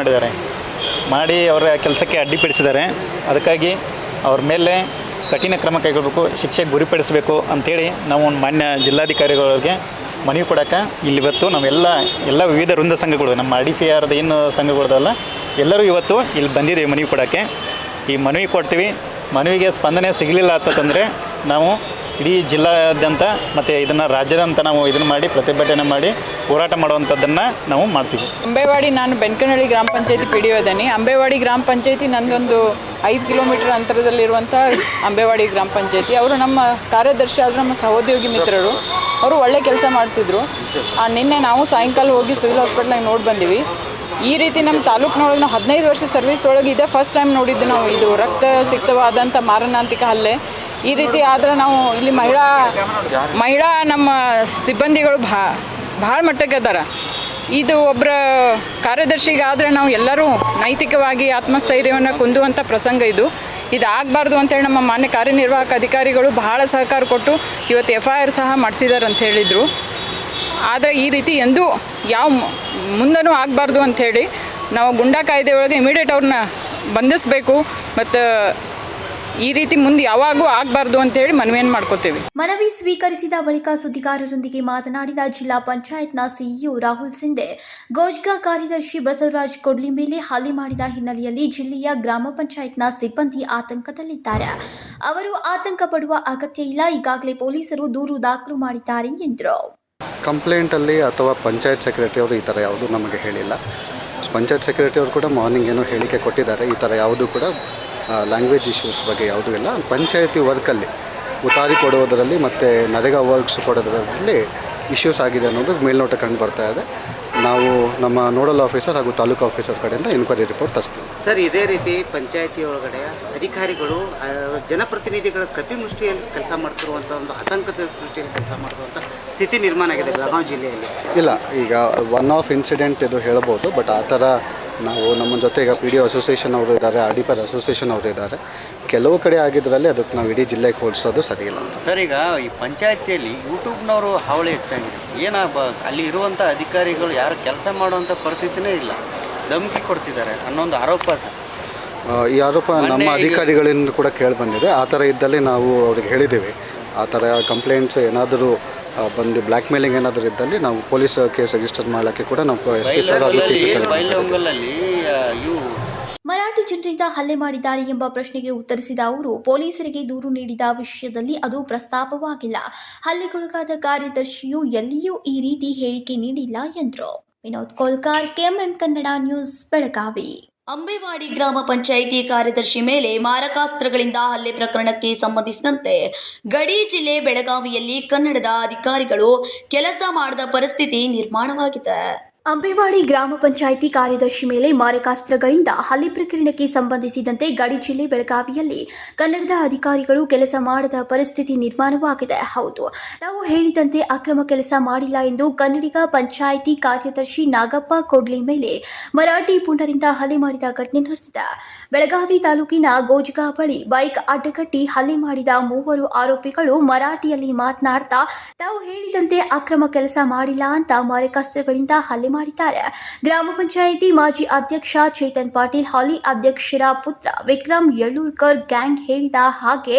C: ಮಾಡಿ ಅವರ ಕೆಲಸಕ್ಕೆ ಅಡ್ಡಿಪಡಿಸಿದ್ದಾರೆ. ಅದಕ್ಕಾಗಿ ಅವ್ರ ಮೇಲೆ ಕಠಿಣ ಕ್ರಮ ಕೈಗೊಳ್ಳಬೇಕು, ಶಿಕ್ಷೆಗೆ ಗುರಿಪಡಿಸಬೇಕು ಅಂಥೇಳಿ ನಾವು ಒಂದು ಮಾನ್ಯ ಜಿಲ್ಲಾಧಿಕಾರಿಗಳಿಗೆ ಮನವಿ ಕೊಡೋಕೆ ಇಲ್ಲಿ ಇವತ್ತು ನಾವೆಲ್ಲ ವಿವಿಧ ವೃಂದ ಸಂಘಗಳು, ನಮ್ಮ RDPRದ ಏನು ಸಂಘಗಳದಲ್ಲ ಎಲ್ಲರೂ ಇವತ್ತು ಇಲ್ಲಿ ಬಂದಿದ್ದೀವಿ ಮನವಿ ಕೊಡೋಕ್ಕೆ. ಈ ಮನವಿ ಕೊಡ್ತೀವಿ, ಮನವಿಗೆ ಸ್ಪಂದನೆ ಸಿಗಲಿಲ್ಲ ಅಂತಂದರೆ ನಾವು ಇಡೀ ಜಿಲ್ಲಾದ್ಯಂತ ಮತ್ತು ಇದನ್ನು ರಾಜ್ಯದಂತ ನಾವು ಇದನ್ನು ಮಾಡಿ ಪ್ರತಿಭಟನೆ ಮಾಡಿ ಹೋರಾಟ ಮಾಡುವಂಥದ್ದನ್ನು ನಾವು ಮಾಡ್ತೀವಿ.
K: ಅಂಬೇವಾಡಿ, ನಾನು ಬೆನ್ಕನಹಳ್ಳಿ ಗ್ರಾಮ ಪಂಚಾಯತಿ PDO ಇದ್ದೀನಿ. ಅಂಬೇವಾಡಿ ಗ್ರಾಮ ಪಂಚಾಯತಿ ನನ್ನದೊಂದು 5 ಕಿಲೋಮೀಟರ್ ಅಂತರದಲ್ಲಿರುವಂಥ ಅಂಬೇವಾಡಿ ಗ್ರಾಮ ಪಂಚಾಯತಿ. ಅವರು ನಮ್ಮ ಕಾರ್ಯದರ್ಶಿ ಆದರೂ ನಮ್ಮ ಸಹೋದ್ಯೋಗಿ ಮಿತ್ರರು. ಅವರು ಒಳ್ಳೆ ಕೆಲಸ ಮಾಡ್ತಿದ್ರು. ನಿನ್ನೆ ನಾವು ಸಾಯಂಕಾಲ ಹೋಗಿ ಸಿವಿಲ್ ಹಾಸ್ಪಿಟ್ಲಾಗ ನೋಡಿ ಬಂದೀವಿ. ಈ ರೀತಿ ನಮ್ಮ ತಾಲೂಕಿನೊಳಗೆ ನಾವು 15 ವರ್ಷ ಸರ್ವಿಸ್ ಒಳಗೆ ಇದೇ ಫಸ್ಟ್ ಟೈಮ್ ನೋಡಿದ್ದು ನಾವು. ಇದು ರಕ್ತ ಸಿಕ್ತವಾದಂಥ ಮಾರಣಾಂತಿಕ ಹಲ್ಲೆ ಈ ರೀತಿ ಆದರೆ ನಾವು ಇಲ್ಲಿ ಮಹಿಳಾ ನಮ್ಮ ಸಿಬ್ಬಂದಿಗಳು ಭಾಳ ಮಟ್ಟಕ್ಕೆ ಅದಾರ. ಇದು ಒಬ್ಬರ ಕಾರ್ಯದರ್ಶಿಗಾದರೆ ನಾವು ಎಲ್ಲರೂ ನೈತಿಕವಾಗಿ ಆತ್ಮಸ್ಥೈರ್ಯವನ್ನು ಕುಂದುವಂಥ ಪ್ರಸಂಗ ಇದು ಆಗಬಾರ್ದು ಅಂತೇಳಿ ನಮ್ಮ ಮಾನ್ಯ ಕಾರ್ಯನಿರ್ವಾಹಕ ಅಧಿಕಾರಿಗಳು ಬಹಳ ಸಹಕಾರ ಕೊಟ್ಟು ಇವತ್ತು FIR ಸಹ ಮಾಡಿಸಿದ್ದಾರೆ ಅಂತ ಹೇಳಿದರು. ಆದರೆ ಈ ರೀತಿ ಎಂದೂ ಮುಂದೂ ಆಗಬಾರ್ದು ಅಂಥೇಳಿ ನಾವು ಗುಂಡಾ ಕಾಯ್ದೆ ಒಳಗೆ ಇಮಿಡಿಯೇಟ್ ಅವ್ರನ್ನ ಬಂಧಿಸಬೇಕು ಮತ್ತು ಈ ರೀತಿ ಮುಂದೆ ಯಾವಾಗೂ ಆಗಬಾರ್ದು ಅಂತೇಳಿ ಮನವಿಯನ್ನು ಮಾಡ್ಕೋತೀವಿ.
D: ಮನವಿ ಸ್ವೀಕರಿಸಿದ ಬಳಿಕ ಸುದ್ದಿಗಾರರೊಂದಿಗೆ ಮಾತನಾಡಿದ ಜಿಲ್ಲಾ ಪಂಚಾಯತ್ನ ಸಿಇಒ ರಾಹುಲ್ ಸಿಂಧೆ, ಗೋಜ್ಗಾ ಕಾರ್ಯದರ್ಶಿ ಬಸವರಾಜ್ ಕೊಡ್ಲಿ ಮೇಲೆ ಹಲ್ಲೆ ಮಾಡಿದ ಹಿನ್ನೆಲೆಯಲ್ಲಿ ಜಿಲ್ಲೆಯ ಗ್ರಾಮ ಪಂಚಾಯತ್ನ ಸಿಬ್ಬಂದಿ ಆತಂಕದಲ್ಲಿದ್ದಾರೆ. ಅವರು ಆತಂಕ ಪಡುವ ಅಗತ್ಯ ಇಲ್ಲ, ಈಗಾಗಲೇ ಪೊಲೀಸರು ದೂರು ದಾಖಲು ಮಾಡಿದ್ದಾರೆ ಎಂದರು.
L: ಕಂಪ್ಲೇಂಟಲ್ಲಿ ಅಥವಾ ಪಂಚಾಯತ್ ಸೆಕ್ರೆಟರಿ ಅವರು ಈ ಥರ ಯಾವುದೂ ನಮಗೆ ಹೇಳಿಲ್ಲ. ಪಂಚಾಯತ್ ಸೆಕ್ರೆಟರಿ ಅವರು ಕೂಡ ಮಾರ್ನಿಂಗ್ ಏನೋ ಹೇಳಿಕೆ ಕೊಟ್ಟಿದ್ದಾರೆ. ಈ ಥರ ಯಾವುದೂ ಕೂಡ ಲ್ಯಾಂಗ್ವೇಜ್ ಇಶ್ಯೂಸ್ ಬಗ್ಗೆ ಯಾವುದೂ ಇಲ್ಲ. ಪಂಚಾಯತಿ ವರ್ಕಲ್ಲಿ ಉತಾರಿ ಕೊಡುವುದರಲ್ಲಿ ಮತ್ತು ನರೇಗಾ ವರ್ಕ್ಸ್ ಕೊಡೋದರಲ್ಲಿ ಇಶ್ಯೂಸ್ ಆಗಿದೆ ಅನ್ನೋದು ಮೇಲ್ನೋಟ ಕಂಡು ಬರ್ತಾ ಇದೆ. ನಾವು ನಮ್ಮ ನೋಡಲ್ ಆಫೀಸರ್ ಹಾಗೂ ತಾಲೂಕು ಆಫೀಸರ್ ಕಡೆಯಿಂದ ಎನ್ಕ್ವೈರಿ ರಿಪೋರ್ಟ್ ತರಿಸ್ತೀವಿ.
C: ಸರ್, ಇದೇ ರೀತಿ ಪಂಚಾಯತಿ ಒಳಗಡೆ ಅಧಿಕಾರಿಗಳು ಜನಪ್ರತಿನಿಧಿಗಳ ಕಪಿಮುಷ್ಟಿಯಲ್ಲಿ ಕೆಲಸ ಮಾಡ್ತಿರುವಂಥ ಒಂದು ಆತಂಕದ ಸೃಷ್ಟಿಯಲ್ಲಿ ಕೆಲಸ ಮಾಡುವಂಥ ಸ್ಥಿತಿ ನಿರ್ಮಾಣ ಆಗಿದೆ ಬೆಳಗಾವಿ ಜಿಲ್ಲೆಯಲ್ಲಿ.
L: ಇಲ್ಲ, ಈಗ ಒನ್ ಆಫ್ ಇನ್ಸಿಡೆಂಟ್ ಇದು ಹೇಳ್ಬೋದು. ಬಟ್ ಆ ಥರ ನಾವು ನಮ್ಮ ಜೊತೆ ಈಗ PDO ಅಸೋಸಿಯೇಷನ್ ಅವರು ಇದ್ದಾರೆ, RDPR ಅಸೋಸಿಯೇಷನ್ ಅವರು ಇದ್ದಾರೆ. ಕೆಲವು ಕಡೆ ಆಗಿದ್ದರಲ್ಲಿ ಅದಕ್ಕೆ ನಾವು ಇಡೀ ಜಿಲ್ಲೆಗೆ ಹೋಲಿಸೋದು ಸರಿಯಿಲ್ಲ.
C: ಸರ್, ಈಗ ಈ ಪಂಚಾಯತಿಯಲ್ಲಿ ಯೂಟ್ಯೂಬ್ನವರು ಹಾವಳಿ ಹೆಚ್ಚಾಗಿದೆ. ಅಲ್ಲಿ ಇರುವಂಥ ಅಧಿಕಾರಿಗಳು ಯಾರು ಕೆಲಸ ಮಾಡುವಂಥ ಪರಿಸ್ಥಿತಿನೇ ಇಲ್ಲ, ಧಮಕಿ ಕೊಡ್ತಿದ್ದಾರೆ ಅನ್ನೊಂದು ಆರೋಪ ಸರ್.
L: ಈ ಆರೋಪ ನಮ್ಮ ಅಧಿಕಾರಿಗಳಿಂದ ಕೂಡ ಕೇಳಿ ಬಂದಿದೆ. ಆ ಥರ ಇದ್ದಲ್ಲಿ ನಾವು ಅವ್ರಿಗೆ ಹೇಳಿದ್ದೀವಿ, ಆ ಥರ ಕಂಪ್ಲೇಂಟ್ಸ್ ಏನಾದರೂ ಬಂದು ಬ್ಲ್ಯಾಕ್ ಮೇಲಿಂಗ್ ಏನಾದರೂ ಇದ್ದಲ್ಲಿ ನಾವು ಪೊಲೀಸ್ ಕೇಸ್ ರಿಜಿಸ್ಟರ್ ಮಾಡೋಕ್ಕೆ ಕೂಡ ನಾವು SP ಸರ್ ಹಾಗೂ CP ಸರ್.
D: ಮರಾಠಿ ಜನರಿಂದ ಹಲ್ಲೆ ಮಾಡಿದ್ದಾರೆ ಎಂಬ ಪ್ರಶ್ನೆಗೆ ಉತ್ತರಿಸಿದ ಅವರು, ಪೊಲೀಸರಿಗೆ ದೂರು ನೀಡಿದ ವಿಷಯದಲ್ಲಿ ಅದು ಪ್ರಸ್ತಾಪವಾಗಿಲ್ಲ. ಹಲ್ಲೆಗೊಳಗಾದ ಕಾರ್ಯದರ್ಶಿಯು ಎಲ್ಲಿಯೂ ಈ ರೀತಿ ಹೇಳಿಕೆ ನೀಡಿಲ್ಲ ಎಂದರು. Vinod Kolkar, KMM Kannada news, Belagavi.
A: ಅಂಬೇವಾಡಿ ಗ್ರಾಮ ಪಂಚಾಯಿತಿ ಕಾರ್ಯದರ್ಶಿ ಮೇಲೆ ಮಾರಕಾಸ್ತ್ರಗಳಿಂದ ಹಲ್ಲೆ ಪ್ರಕರಣಕ್ಕೆ ಸಂಬಂಧಿಸಿದಂತೆ ಗಡಿ ಜಿಲ್ಲೆ ಬೆಳಗಾವಿಯಲ್ಲಿ ಕನ್ನಡದ ಅಧಿಕಾರಿಗಳು ಕೆಲಸ ಮಾಡದ ಪರಿಸ್ಥಿತಿ ನಿರ್ಮಾಣವಾಗಿದೆ.
D: ಅಂಬೇವಾಡಿ ಗ್ರಾಮ ಪಂಚಾಯಿತಿ ಕಾರ್ಯದರ್ಶಿ ಮೇಲೆ ಮಾರಕಾಸ್ತ್ರಗಳಿಂದ ಹಲ್ಲೆ ಪ್ರಕರಣಕ್ಕೆ ಸಂಬಂಧಿಸಿದಂತೆ ಗಡಿ ಜಿಲ್ಲೆ ಬೆಳಗಾವಿಯಲ್ಲಿ ಕನ್ನಡದ ಅಧಿಕಾರಿಗಳು ಕೆಲಸ ಮಾಡದ ಪರಿಸ್ಥಿತಿ ನಿರ್ಮಾಣವಾಗಿದೆ. ಹೌದು, ನಾವು ಹೇಳಿದಂತೆ ಅಕ್ರಮ ಕೆಲಸ ಮಾಡಿಲ್ಲ ಎಂದು ಕನ್ನಡಿಗ ಪಂಚಾಯಿತಿ ಕಾರ್ಯದರ್ಶಿ ನಾಗಪ್ಪ ಕೊಡ್ಲಿ ಮೇಲೆ ಮರಾಠಿ ಪುಂಡರಿಂದ ಹಲ್ಲೆ ಮಾಡಿದ ಘಟನೆ ನಡೆದಿದೆ. ಬೆಳಗಾವಿ ತಾಲೂಕಿನ ಗೋಜ್ಗಾ ಬಳಿ ಬೈಕ್ ಅಡ್ಡಗಟ್ಟಿ ಹಲ್ಲೆ ಮಾಡಿದ 3 ಆರೋಪಿಗಳು ಮರಾಠಿಯಲ್ಲಿ ಮಾತನಾಡ್ತಾ ತಾವು ಹೇಳಿದಂತೆ ಅಕ್ರಮ ಕೆಲಸ ಮಾಡಿಲ್ಲ ಅಂತ ಮಾರಕಾಸ್ತ್ರಗಳಿಂದ ಹಲ್ಲೆ ಮಾಡಿದ್ದಾರೆ. ಗ್ರಾಮ ಪಂಚಾಯಿತಿ ಮಾಜಿ ಅಧ್ಯಕ್ಷ ಚೇತನ್ ಪಾಟೀಲ್, ಹಾಲಿ ಅಧ್ಯಕ್ಷರ ಪುತ್ರ ವಿಕ್ರಮ್ ಯಳ್ಳೂರ್ಕರ್ ಗ್ಯಾಂಗ್ ಹೇಳಿದ ಹಾಗೆ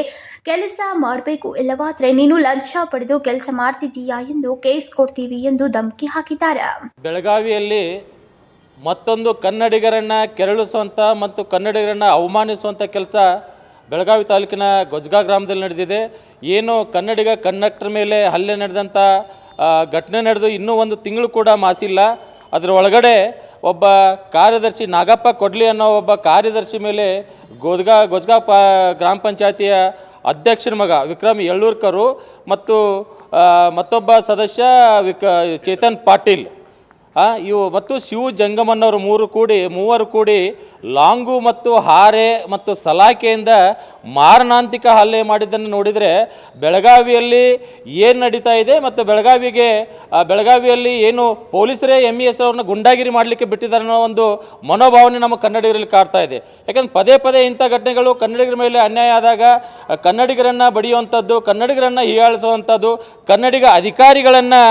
D: ಕೆಲಸ ಮಾಡಬೇಕು, ಇಲ್ಲವಾದ್ರೆ ನೀನು ಲಂಚ ಪಡೆದು ಕೆಲಸ ಮಾಡ್ತಿದ್ದೀಯಾ ಎಂದು ಕೇಸ್ ಕೊಡ್ತೀವಿ ಎಂದು ಧಮಕಿ ಹಾಕಿದ್ದಾರೆ.
M: ಬೆಳಗಾವಿಯಲ್ಲಿ ಮತ್ತೊಂದು ಕನ್ನಡಿಗರನ್ನ ಕೆರಳಿಸುವಂಥ ಮತ್ತು ಕನ್ನಡಿಗರನ್ನ ಅವಮಾನಿಸುವಂಥ ಕೆಲಸ ಬೆಳಗಾವಿ ತಾಲೂಕಿನ ಗೊಜ್ಗಾ ಗ್ರಾಮದಲ್ಲಿ ನಡೆದಿದೆ. ಏನು ಕನ್ನಡಿಗ ಕಂಡಕ್ಟರ್ ಮೇಲೆ ಹಲ್ಲೆ ನಡೆದಂಥ ಘಟನೆ ನಡೆದು ಇನ್ನೂ ಒಂದು ತಿಂಗಳು ಕೂಡ ಮಾಸಿಲ್ಲ. ಅದರ ಒಳಗಡೆ ಒಬ್ಬ ಕಾರ್ಯದರ್ಶಿ ನಾಗಪ್ಪ ಕೊಡ್ಲಿ ಅನ್ನೋ ಒಬ್ಬ ಕಾರ್ಯದರ್ಶಿ ಮೇಲೆ ಗೊಜ್ಗಾ ಗ್ರಾಮ ಪಂಚಾಯತಿಯ ಅಧ್ಯಕ್ಷರ ಮಗ ವಿಕ್ರಮ್ ಯಳ್ಳೂರ್ಕರು ಮತ್ತು ಮತ್ತೊಬ್ಬ ಸದಸ್ಯ ಚೇತನ್ ಪಾಟೀಲ್ ಇವು ಮತ್ತು ಶಿವು ಜಂಗಮನ್ನವರು ಮೂವರು ಕೂಡಿ ಲಾಂಗು ಮತ್ತು ಹಾರೆ ಮತ್ತು ಸಲಾಕೆಯಿಂದ ಮಾರಣಾಂತಿಕ ಹಲ್ಲೆ ಮಾಡಿದ್ದನ್ನು ನೋಡಿದರೆ ಬೆಳಗಾವಿಯಲ್ಲಿ ಏನು ನಡೀತಾ ಇದೆ ಮತ್ತು ಬೆಳಗಾವಿಯಲ್ಲಿ ಏನು ಪೊಲೀಸರೇ MES ಅವ್ರನ್ನ ಗುಂಡಾಗಿರಿ ಮಾಡಲಿಕ್ಕೆ ಬಿಟ್ಟಿದ್ದಾರೆ ಅನ್ನೋ ಒಂದು ಮನೋಭಾವನೆ ನಮ್ಮ ಕನ್ನಡಿಗರಲ್ಲಿ ಕಾಡ್ತಾ ಇದೆ. ಯಾಕಂದ್ರೆ ಪದೇ ಪದೇ ಇಂಥ ಘಟನೆಗಳು ಕನ್ನಡಿಗರ ಮೇಲೆ ಅನ್ಯಾಯ ಆದಾಗ ಕನ್ನಡಿಗರನ್ನು ಬಡಿಯುವಂಥದ್ದು, ಕನ್ನಡಿಗರನ್ನು ಹೀಯಾಳಿಸುವಂಥದ್ದು, ಕನ್ನಡಿಗ ಅಧಿಕಾರಿಗಳನ್ನು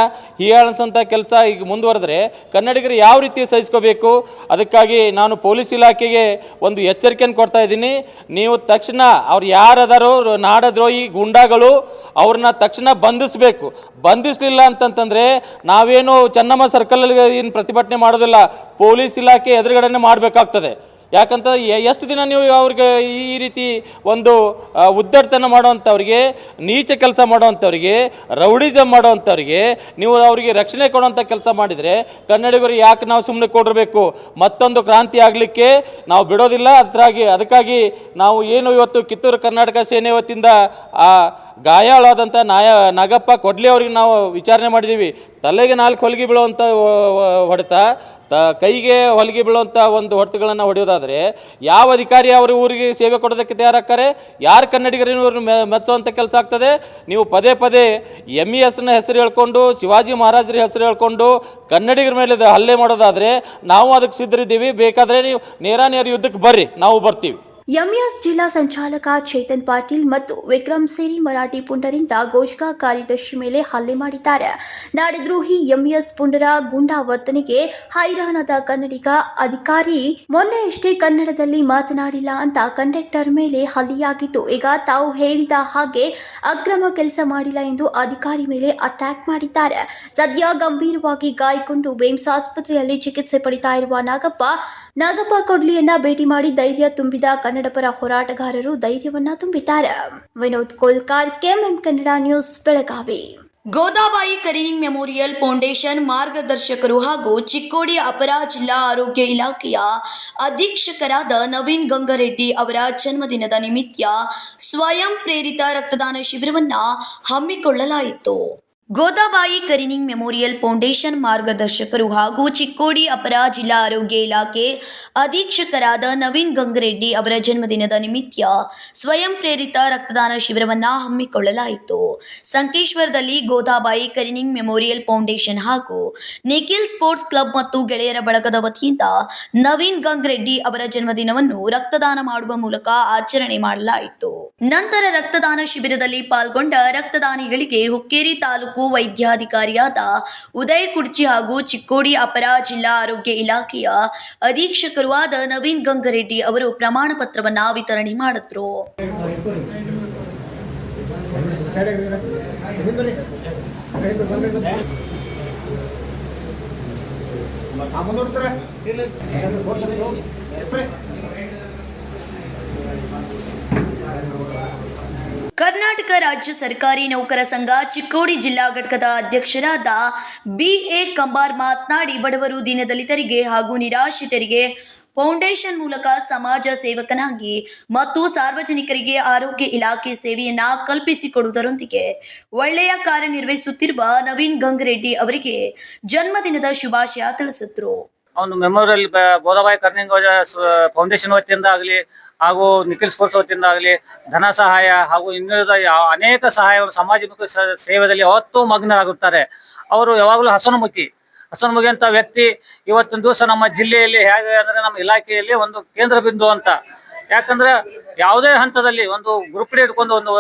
M: ಹೀಯಾಳಿಸುವಂಥ ಕೆಲಸ ಈಗ ಮುಂದುವರೆದ್ರೆ ಕನ್ನಡಿಗರು ಯಾವ ರೀತಿ ಸಹಿಸ್ಕೋಬೇಕು? ಅದಕ್ಕಾಗಿ ನಾನು ಪೊಲೀಸ್ ಇಲಾಖೆಗೆ ಒಂದು ಎಚ್ಚರಿಕೆಯನ್ನು ಕೊಡ್ತಾ ಇದ್ದೀನಿ. ನೀವು ತಕ್ಷಣ ಅವ್ರು ಯಾರದಾರೋ ನಾಡದ್ರೋಹಿ ಗುಂಡಾಗಳು ಅವ್ರನ್ನ ತಕ್ಷಣ ಬಂಧಿಸಬೇಕು. ಬಂಧಿಸಲಿಲ್ಲ ಅಂತಂತಂದರೆ ನಾವೇನು ಚೆನ್ನಮ್ಮ ಸರ್ಕಲಲ್ಲಿ ಏನು ಪ್ರತಿಭಟನೆ ಮಾಡೋದಿಲ್ಲ, ಪೊಲೀಸ್ ಇಲಾಖೆ ಎದುರುಗಡೆನೆ ಮಾಡಬೇಕಾಗ್ತದೆ. ಯಾಕಂತ ಎಷ್ಟು ದಿನ ನೀವು ಅವ್ರಿಗೆ ಈ ರೀತಿ ಒಂದು ಉದ್ದಟತನ ಮಾಡೋವಂಥವ್ರಿಗೆ, ನೀಚ ಕೆಲಸ ಮಾಡೋವಂಥವ್ರಿಗೆ, ರೌಡಿಸಮ್ ಮಾಡೋವಂಥವ್ರಿಗೆ ನೀವು ಅವರಿಗೆ ರಕ್ಷಣೆ ಕೊಡುವಂಥ ಕೆಲಸ ಮಾಡಿದರೆ ಕನ್ನಡಿಗರು ಯಾಕೆ ನಾವು ಸುಮ್ಮನೆ ಕೊಡಿರಬೇಕು? ಮತ್ತೊಂದು ಕ್ರಾಂತಿ ಆಗಲಿಕ್ಕೆ ನಾವು ಬಿಡೋದಿಲ್ಲ. ಅದಕ್ಕಾಗಿ ನಾವು ಏನು ಇವತ್ತು ಕಿತ್ತೂರು ಕರ್ನಾಟಕ ಸೇನೆ ವತಿಯಿಂದ ಗಾಯಾಳಾದಂಥ ನಾಗಪ್ಪ ಕೊಡ್ಲಿ ಅವ್ರಿಗೆ ನಾವು ವಿಚಾರಣೆ ಮಾಡಿದ್ದೀವಿ. ತಲೆಗೆ 4 ಹೊಲಿಗೆ ಬೀಳುವಂಥ ಹೊಡೆತ, ಕೈಗೆ ಹೊಲಿಗೆ ಬೀಳುವಂಥ ಒಂದು ಹೊಡೆತಗಳನ್ನು ಹೊಡೆಯೋದಾದರೆ ಯಾವ ಅಧಿಕಾರಿ ಅವ್ರ ಊರಿಗೆ ಸೇವೆ ಕೊಡೋದಕ್ಕೆ ತಯಾರಾಗ್ತಾರೆ? ಯಾರು ಕನ್ನಡಿಗರನ್ನು ಮೆಚ್ಚುವಂಥ ಕೆಲಸ ಆಗ್ತದೆ? ನೀವು ಪದೇ ಪದೇ MESನ ಹೆಸರು ಹೇಳ್ಕೊಂಡು, ಶಿವಾಜಿ ಮಹಾರಾಜರ ಹೆಸರು ಹೇಳ್ಕೊಂಡು ಕನ್ನಡಿಗರ ಮೇಲೆ ಹಲ್ಲೆ ಮಾಡೋದಾದರೆ ನಾವು ಅದಕ್ಕೆ ಸಿದ್ಧರಿದ್ದೀವಿ. ಬೇಕಾದರೆ ನೀವು ನೇರ ಯುದ್ಧಕ್ಕೆ ಬರ್ರಿ, ನಾವು ಬರ್ತೀವಿ.
D: ಎಂಇಎಸ್ ಜಿಲ್ಲಾ ಸಂಚಾಲಕ ಚೇತನ್ ಪಾಟೀಲ್ ಮತ್ತು ವಿಕ್ರಮ್ ಸೇರಿ ಮರಾಠಿ ಪುಂಡರಿಂದ ಗೋಷ್ಕಾ ಕಾರ್ಯದರ್ಶಿ ಮೇಲೆ ಹಲ್ಲೆ ಮಾಡಿದ್ದಾರೆ. ನಾಡದ್ರೋಹಿ ಎಂಇಎಸ್ ಪುಂಡರ ಗೂಂಡಾ ವರ್ತನೆಗೆ ಹೈರಾಣಾದ ಕನ್ನಡಿಗ ಅಧಿಕಾರಿ ಮೊನ್ನೆಯಷ್ಟೇ ಕನ್ನಡದಲ್ಲಿ ಮಾತನಾಡಿಲ್ಲ ಅಂತ ಕಂಡಕ್ಟರ್ ಮೇಲೆ ಹಲ್ಲೆಯಾಗಿದ್ದು, ಈಗ ತಾವು ಹೇಳಿದ ಹಾಗೆ ಅಕ್ರಮ ಕೆಲಸ ಮಾಡಿಲ್ಲ ಎಂದು ಅಧಿಕಾರಿ ಮೇಲೆ ಅಟ್ಯಾಕ್ ಮಾಡಿದ್ದಾರೆ. ಸದ್ಯ ಗಂಭೀರವಾಗಿ ಗಾಯಗೊಂಡು ಬೇಮ್ಸ್ ಆಸ್ಪತ್ರೆಯಲ್ಲಿ ಚಿಕಿತ್ಸೆ ಪಡಿತಾ ಇರುವ ನಾಗಪ್ಪ ಕೊಡ್ಲಿಯನ್ನ ಭೇಟಿ ಮಾಡಿ ಧೈರ್ಯ ತುಂಬಿದ ಕನ್ನಡ ಪರ ಹೋರಾಟಗಾರರು ಧೈರ್ಯವನ್ನ ತುಂಬಿದ್ದಾರೆ. Vinod Kolkar, KMM Kannada news, Belagavi.
A: ಗೋದಾಬಾಯಿ ಕರೀನಿಂಗ್ ಮೆಮೋರಿಯಲ್ ಫೌಂಡೇಶನ್ ಮಾರ್ಗದರ್ಶಕರು ಹಾಗೂ ಚಿಕ್ಕೋಡಿ ಅಪರ ಜಿಲ್ಲಾ ಆರೋಗ್ಯ ಇಲಾಖೆಯ ಅಧೀಕ್ಷಕರಾದ ನವೀನ್ ಗಂಗರೆಡ್ಡಿ ಅವರ ಜನ್ಮದಿನದ ನಿಮಿತ್ತ ಸ್ವಯಂ ಪ್ರೇರಿತ ರಕ್ತದಾನ ಶಿಬಿರವನ್ನು ಹಮ್ಮಿಕೊಳ್ಳಲಾಯಿತು. ಗೋದಾಬಾಯಿ ಕರೀನಿಂಗ್ ಮೆಮೋರಿಯಲ್ ಫೌಂಡೇಶನ್ ಮಾರ್ಗದರ್ಶಕರು ಹಾಗೂ ಚಿಕ್ಕೋಡಿ ಅಪರ ಜಿಲ್ಲಾ ಆರೋಗ್ಯ ಇಲಾಖೆ ಅಧೀಕ್ಷಕರಾದ ನವೀನ್ ಗಂಗರೆಡ್ಡಿ ಅವರ ಜನ್ಮದಿನದ ನಿಮಿತ್ತ ಸ್ವಯಂ ಪ್ರೇರಿತ ರಕ್ತದಾನ ಶಿಬಿರವನ್ನು ಹಮ್ಮಿಕೊಳ್ಳಲಾಯಿತು. ಸಂಕೇಶ್ವರದಲ್ಲಿ ಗೋದಾಬಾಯಿ ಕರೀನಿಂಗ್ ಮೆಮೋರಿಯಲ್ ಫೌಂಡೇಶನ್ ಹಾಗೂ ನಿಖಿಲ್ ಸ್ಪೋರ್ಟ್ಸ್ ಕ್ಲಬ್ ಮತ್ತು ಗೆಳೆಯರ ಬಳಗದ ವತಿಯಿಂದ ನವೀನ್ ಗಂಗರೆಡ್ಡಿ ಅವರ ಜನ್ಮದಿನವನ್ನು ರಕ್ತದಾನ ಮಾಡುವ ಮೂಲಕ ಆಚರಣೆ ಮಾಡಲಾಯಿತು. ನಂತರ ರಕ್ತದಾನ ಶಿಬಿರದಲ್ಲಿ ಪಾಲ್ಗೊಂಡ ರಕ್ತದಾನಿಗಳಿಗೆ ಹುಕ್ಕೇರಿ ತಾಲೂಕು ವೈದ್ಯಾಧಿಕಾರಿಯಾದ ಉದಯ್ ಕುರ್ಚಿ ಹಾಗೂ ಚಿಕ್ಕೋಡಿ ಅಪರ ಜಿಲ್ಲಾ ಆರೋಗ್ಯ ಇಲಾಖೆಯ ಅಧೀಕ್ಷಕರು ಆದ ನವೀನ್ ಗಂಗರೆಡ್ಡಿ ಅವರು ಪ್ರಮಾಣ ಪತ್ರವನ್ನ ವಿತರಣೆ ಮಾಡಿದ್ರು. ಕರ್ನಾಟಕ ರಾಜ್ಯ ಸರ್ಕಾರಿ ನೌಕರ ಸಂಘ ಚಿಕ್ಕೋಡಿ ಜಿಲ್ಲಾ ಘಟಕದ ಅಧ್ಯಕ್ಷರಾದ BA ಕಂಬಾರ್ ಮಾತನಾಡಿ, ಬಡವರು, ದೀನದಲಿತರಿಗೆ ಹಾಗೂ ನಿರಾಶ್ರಿತರಿಗೆ ಫೌಂಡೇಶನ್ ಮೂಲಕ ಸಮಾಜ ಸೇವಕನಾಗಿ ಮತ್ತು ಸಾರ್ವಜನಿಕರಿಗೆ ಆರೋಗ್ಯ ಇಲಾಖೆ ಸೇವೆಯನ್ನ ಕಲ್ಪಿಸಿಕೊಡುವುದರೊಂದಿಗೆ ಒಳ್ಳೆಯ ಕಾರ್ಯನಿರ್ವಹಿಸುತ್ತಿರುವ ನವೀನ್ ಗಂಗರೆಡ್ಡಿ ಅವರಿಗೆ ಜನ್ಮದಿನದ ಶುಭಾಶಯ ತಿಳಿಸಿದ್ರು.
N: ಅವನು ಮೆಮೋರಿಯಲ್ ಗೋದಾಬಾಯಿ ಕರ್ನಿಂಗ್ ಫೌಂಡೇಶನ್ ವತಿಯಿಂದ ಆಗಲಿ ಹಾಗೂ ನಿಖಿಲ್ ಸ್ಪೋರ್ಟ್ಸ್ ವತಿಯಿಂದ ಆಗಲಿ ಧನ ಸಹಾಯ ಹಾಗೂ ಇನ್ನುಳಿದ ಅನೇಕ ಸಹಾಯಗಳು ಸಮಾಜಮುಖಿ ಸೇವೆಯಲ್ಲಿ ಯಾವತ್ತೂ ಮಗ್ನರಾಗುತ್ತಾರೆ. ಅವರು ಯಾವಾಗಲೂ ಹಸನ್ಮುಖಿ ಅಂತ ವ್ಯಕ್ತಿ ಇವತ್ತಿನ ದಿವಸ ನಮ್ಮ ಜಿಲ್ಲೆಯಲ್ಲಿ ಹೇಗೆ ಅಂದರೆ ನಮ್ಮ ಇಲಾಖೆಯಲ್ಲಿ ಒಂದು ಕೇಂದ್ರ ಬಿಂದು ಅಂತ. ಯಾಕಂದ್ರೆ ಯಾವುದೇ ಹಂತದಲ್ಲಿ ಒಂದು ಗ್ರೂಪ್ ಇಟ್ಕೊಂಡು ಒಂದು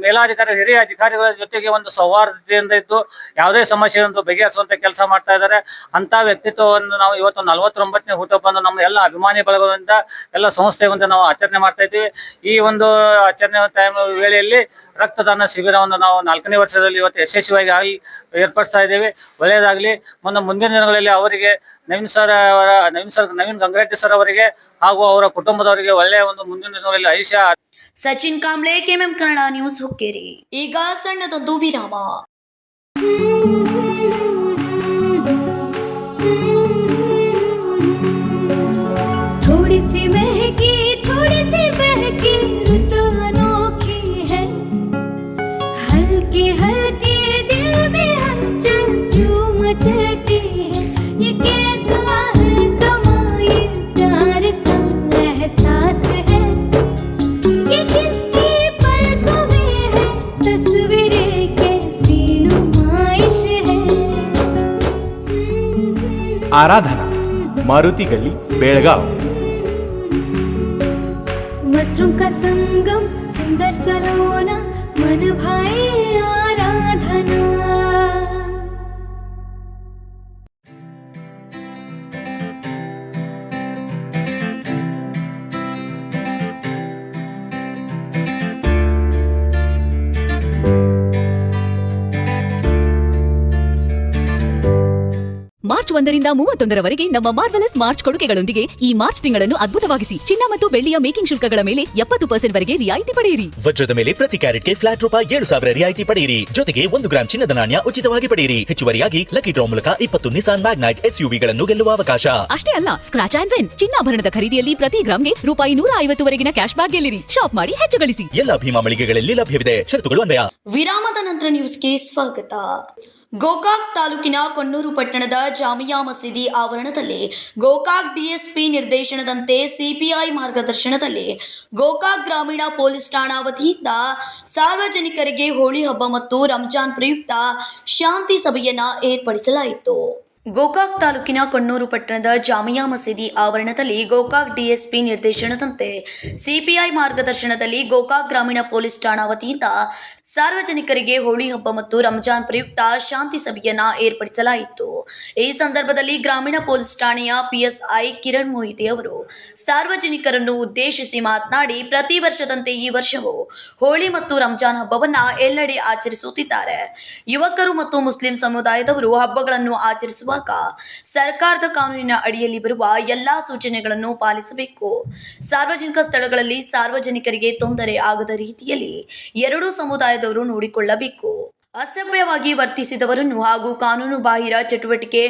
N: ಮೇಲಾಧಿಕಾರಿ ಹಿರಿಯ ಅಧಿಕಾರಿಗಳ ಜೊತೆಗೆ ಒಂದು ಸೌಹಾರ್ದತೆಯಿಂದ ಇದ್ದು ಯಾವುದೇ ಸಮಸ್ಯೆಯನ್ನು ಬಗೆಹರಿಸುವಂತ ಕೆಲಸ ಮಾಡ್ತಾ ಇದ್ದಾರೆ. ಅಂತ ವ್ಯಕ್ತಿತ್ವವನ್ನು ನಾವು ಇವತ್ತು 49ನೇ ಹುಟ್ಟುಹಬ್ಬವನ್ನು ನಮ್ಮ ಎಲ್ಲ ಅಭಿಮಾನಿ ಬಳಗದಿಂದ ಎಲ್ಲ ಸಂಸ್ಥೆಯಿಂದ ನಾವು ಆಚರಣೆ ಮಾಡ್ತಾ ಇದ್ದೀವಿ. ಈ ಒಂದು ಆಚರಣೆ ವೇಳೆಯಲ್ಲಿ ರಕ್ತದಾನ ಶಿಬಿರವನ್ನು ನಾವು 4ನೇ ವರ್ಷದಲ್ಲಿ ಇವತ್ತು ಯಶಸ್ವಿಯಾಗಿ ಏರ್ಪಡಿಸ್ತಾ ಇದ್ದೇವೆ. ಒಳ್ಳೆಯದಾಗಲಿ. ಮುಂದಿನ ದಿನಗಳಲ್ಲಿ ಅವರಿಗೆ ನವೀನ್ ಗಂಗರೆಡ್ಡಿ ಸರ್ ಅವರಿಗೆ ಹಾಗೂ ಅವರ ಕುಟುಂಬದವರಿಗೆ ಒಳ್ಳೆಯ ಒಂದು ಮುಂದಿನ ದಿನಗಳಲ್ಲಿ ಆಯುಷ್ಯ.
A: Sachin Kamble, KMM Kannada news, Hukkeri. ಈಗ ಸಣ್ಣದೊಂದು ವಿರಾಮ.
J: थोड़ी सी महकी थोड़ी सी बहकी ऋतु अनोखी है, हल्के हल्के दिल में हलचल जो मचलती है, ये कैसा है समा, ये प्यार सा एहसास है, ये किसकी पलकों में है तस्वीरें कैसी नुमाइश है.
G: आराधना, मारुति गली, बेळगाव.
J: वस्त्रों का संगम, सुंदर सलोना, मन भाई आराधना.
O: ಮಾರ್ಚ್ 1ರಿಂದ 31ರವರೆಗೆ ನಮ್ಮ ಮಾರ್ವೆಲಸ್ ಮಾರ್ಚ್ ಕೊಡುಗೆಗಳೊಂದಿಗೆ ಈ ಮಾರ್ಚ್ ತಿಂಗಳನ್ನು ಅದ್ಭುತವಾಗಿಸಿ. ಚಿನ್ನ ಮತ್ತು ಬೆಳ್ಳಿಯ ಮೇಕಿಂಗ್ ಶುಲ್ಕಗಳ ಮೇಲೆ 70% ವರೆಗೆ ರಿಯಾಯಿತಿ ಪಡೆಯಿರಿ.
P: ವಜ್ರದ ಮೇಲೆ ಪ್ರತಿ ಕ್ಯಾರೆಟ್ಗೆ ಫ್ಲಾಟ್ ರೂಪಾಯಿ 7,000 ರಿಯಾಯಿತಿ ಪಡೆಯಿರಿ. ಜೊತೆಗೆ 1 ಗ್ರಾಂ ಚಿನ್ನದ ನಾಣ್ಯ ಉಚಿತವಾಗಿ ಪಡೆಯಿರಿ. ಹೆಚ್ಚುವರಿಯಾಗಿ ಲಕ್ಕಿ ಡ್ರಾ ಮೂಲಕ 20 ನಿಸಾನ್ ಮ್ಯಾಗ್ನೈಟ್ SUVಗಳನ್ನು ಗೆಲ್ಲುವ ಅವಕಾಶ.
O: ಅಷ್ಟೇ ಅಲ್ಲ, ಸ್ಕ್ರಾಚ್ ಅಂಡ್ ವಿನ್ ಚಿನ್ನಾಭರಣದ ಖರೀದಿಯಲ್ಲಿ ಪ್ರತಿ ಗ್ರಾಮ್ಗೆ ರೂಪಾಯಿ 150 ವರೆಗಿನ ಕ್ಯಾಶ್ ಬ್ಯಾಕ್ ಗೆಲ್ಲಿರಿ. ಶಾಪ್ ಮಾಡಿ ಹೆಚ್ಚು ಗಳಿಸಿ.
P: ಎಲ್ಲ ಭೀಮಾ ಮಳಿಗೆಗಳಲ್ಲಿ ಲಭ್ಯವಿದೆ. ಷರತ್ತುಗಳು ಅನ್ವಯ.
A: ವಿರಾಮದ ನಂತರ ನ್ಯೂಸ್ಗೆ ಸ್ವಾಗತ. ಗೋಕಾಕ್ ತಾಲೂಕಿನ ಕೊಣ್ಣೂರು ಪಟ್ಟಣದ ಜಾಮಿಯಾ ಮಸೀದಿ ಆವರಣದಲ್ಲಿ ಗೋಕಾಕ್ ಡಿಎಸ್ಪಿ ನಿರ್ದೇಶನದಂತೆ ಸಿಪಿಐ ಮಾರ್ಗದರ್ಶನದಲ್ಲಿ ಗೋಕಾಕ್ ಗ್ರಾಮೀಣ ಪೊಲೀಸ್ ಠಾಣಾ ವತಿಯಿಂದ ಸಾರ್ವಜನಿಕರಿಗೆ ಹೋಳಿ ಹಬ್ಬ ಮತ್ತು ರಂಜಾನ್ ಪ್ರಯುಕ್ತ ಶಾಂತಿ ಸಭೆಯನ್ನು ಏರ್ಪಡಿಸಲಾಯಿತು. ಗೋಕಾಕ್ ತಾಲೂಕಿನ ಕೊಣ್ಣೂರು ಪಟ್ಟಣದ ಜಾಮಿಯಾ ಮಸೀದಿ ಆವರಣದಲ್ಲಿ ಗೋಕಾಕ್ ಡಿಎಸ್ಪಿ ನಿರ್ದೇಶನದಂತೆ ಸಿಪಿಐ ಮಾರ್ಗದರ್ಶನದಲ್ಲಿ ಗೋಕಾಕ್ ಗ್ರಾಮೀಣ ಪೊಲೀಸ್ ಠಾಣಾ ವತಿಯಿಂದ ಸಾರ್ವಜನಿಕರಿಗೆ ಹೋಳಿ ಹಬ್ಬ ಮತ್ತು ರಂಜಾನ್ ಪ್ರಯುಕ್ತ ಶಾಂತಿ ಸಭೆಯನ್ನ ಏರ್ಪಡಿಸಲಾಯಿತು. ಈ ಸಂದರ್ಭದಲ್ಲಿ ಗ್ರಾಮೀಣ ಪೊಲೀಸ್ ಠಾಣೆಯ PSI ಕಿರಣ್ ಮೊಹಿತೆ ಅವರು ಸಾರ್ವಜನಿಕರನ್ನು ಉದ್ದೇಶಿಸಿ ಮಾತನಾಡಿ, ಪ್ರತಿ ವರ್ಷದಂತೆ ಈ ವರ್ಷವೂ ಹೋಳಿ ಮತ್ತು ರಂಜಾನ್ ಹಬ್ಬವನ್ನ ಎಲ್ಲೆಡೆ ಆಚರಿಸುತ್ತಿದ್ದಾರೆ. ಯುವಕರು ಮತ್ತು ಮುಸ್ಲಿಂ ಸಮುದಾಯದವರು ಹಬ್ಬಗಳನ್ನು ಆಚರಿಸುವಾಗ ಸರ್ಕಾರದ ಕಾನೂನಿನ ಅಡಿಯಲ್ಲಿ ಬರುವ ಎಲ್ಲಾ ಸೂಚನೆಗಳನ್ನು ಪಾಲಿಸಬೇಕು. ಸಾರ್ವಜನಿಕ ಸ್ಥಳಗಳಲ್ಲಿ ಸಾರ್ವಜನಿಕರಿಗೆ ತೊಂದರೆ ಆಗದ ರೀತಿಯಲ್ಲಿ ಎರಡೂ ಸಮುದಾಯದವರು ನೋಡಿಕೊಳ್ಳಬೇಕು. ಅಸಭ್ಯವಾಗಿ ವರ್ತಿಸಿದವರನ್ನು ಹಾಗೂ ಕಾನೂನು ಬಾಹಿರ ಚಟುವಟಿಕೆ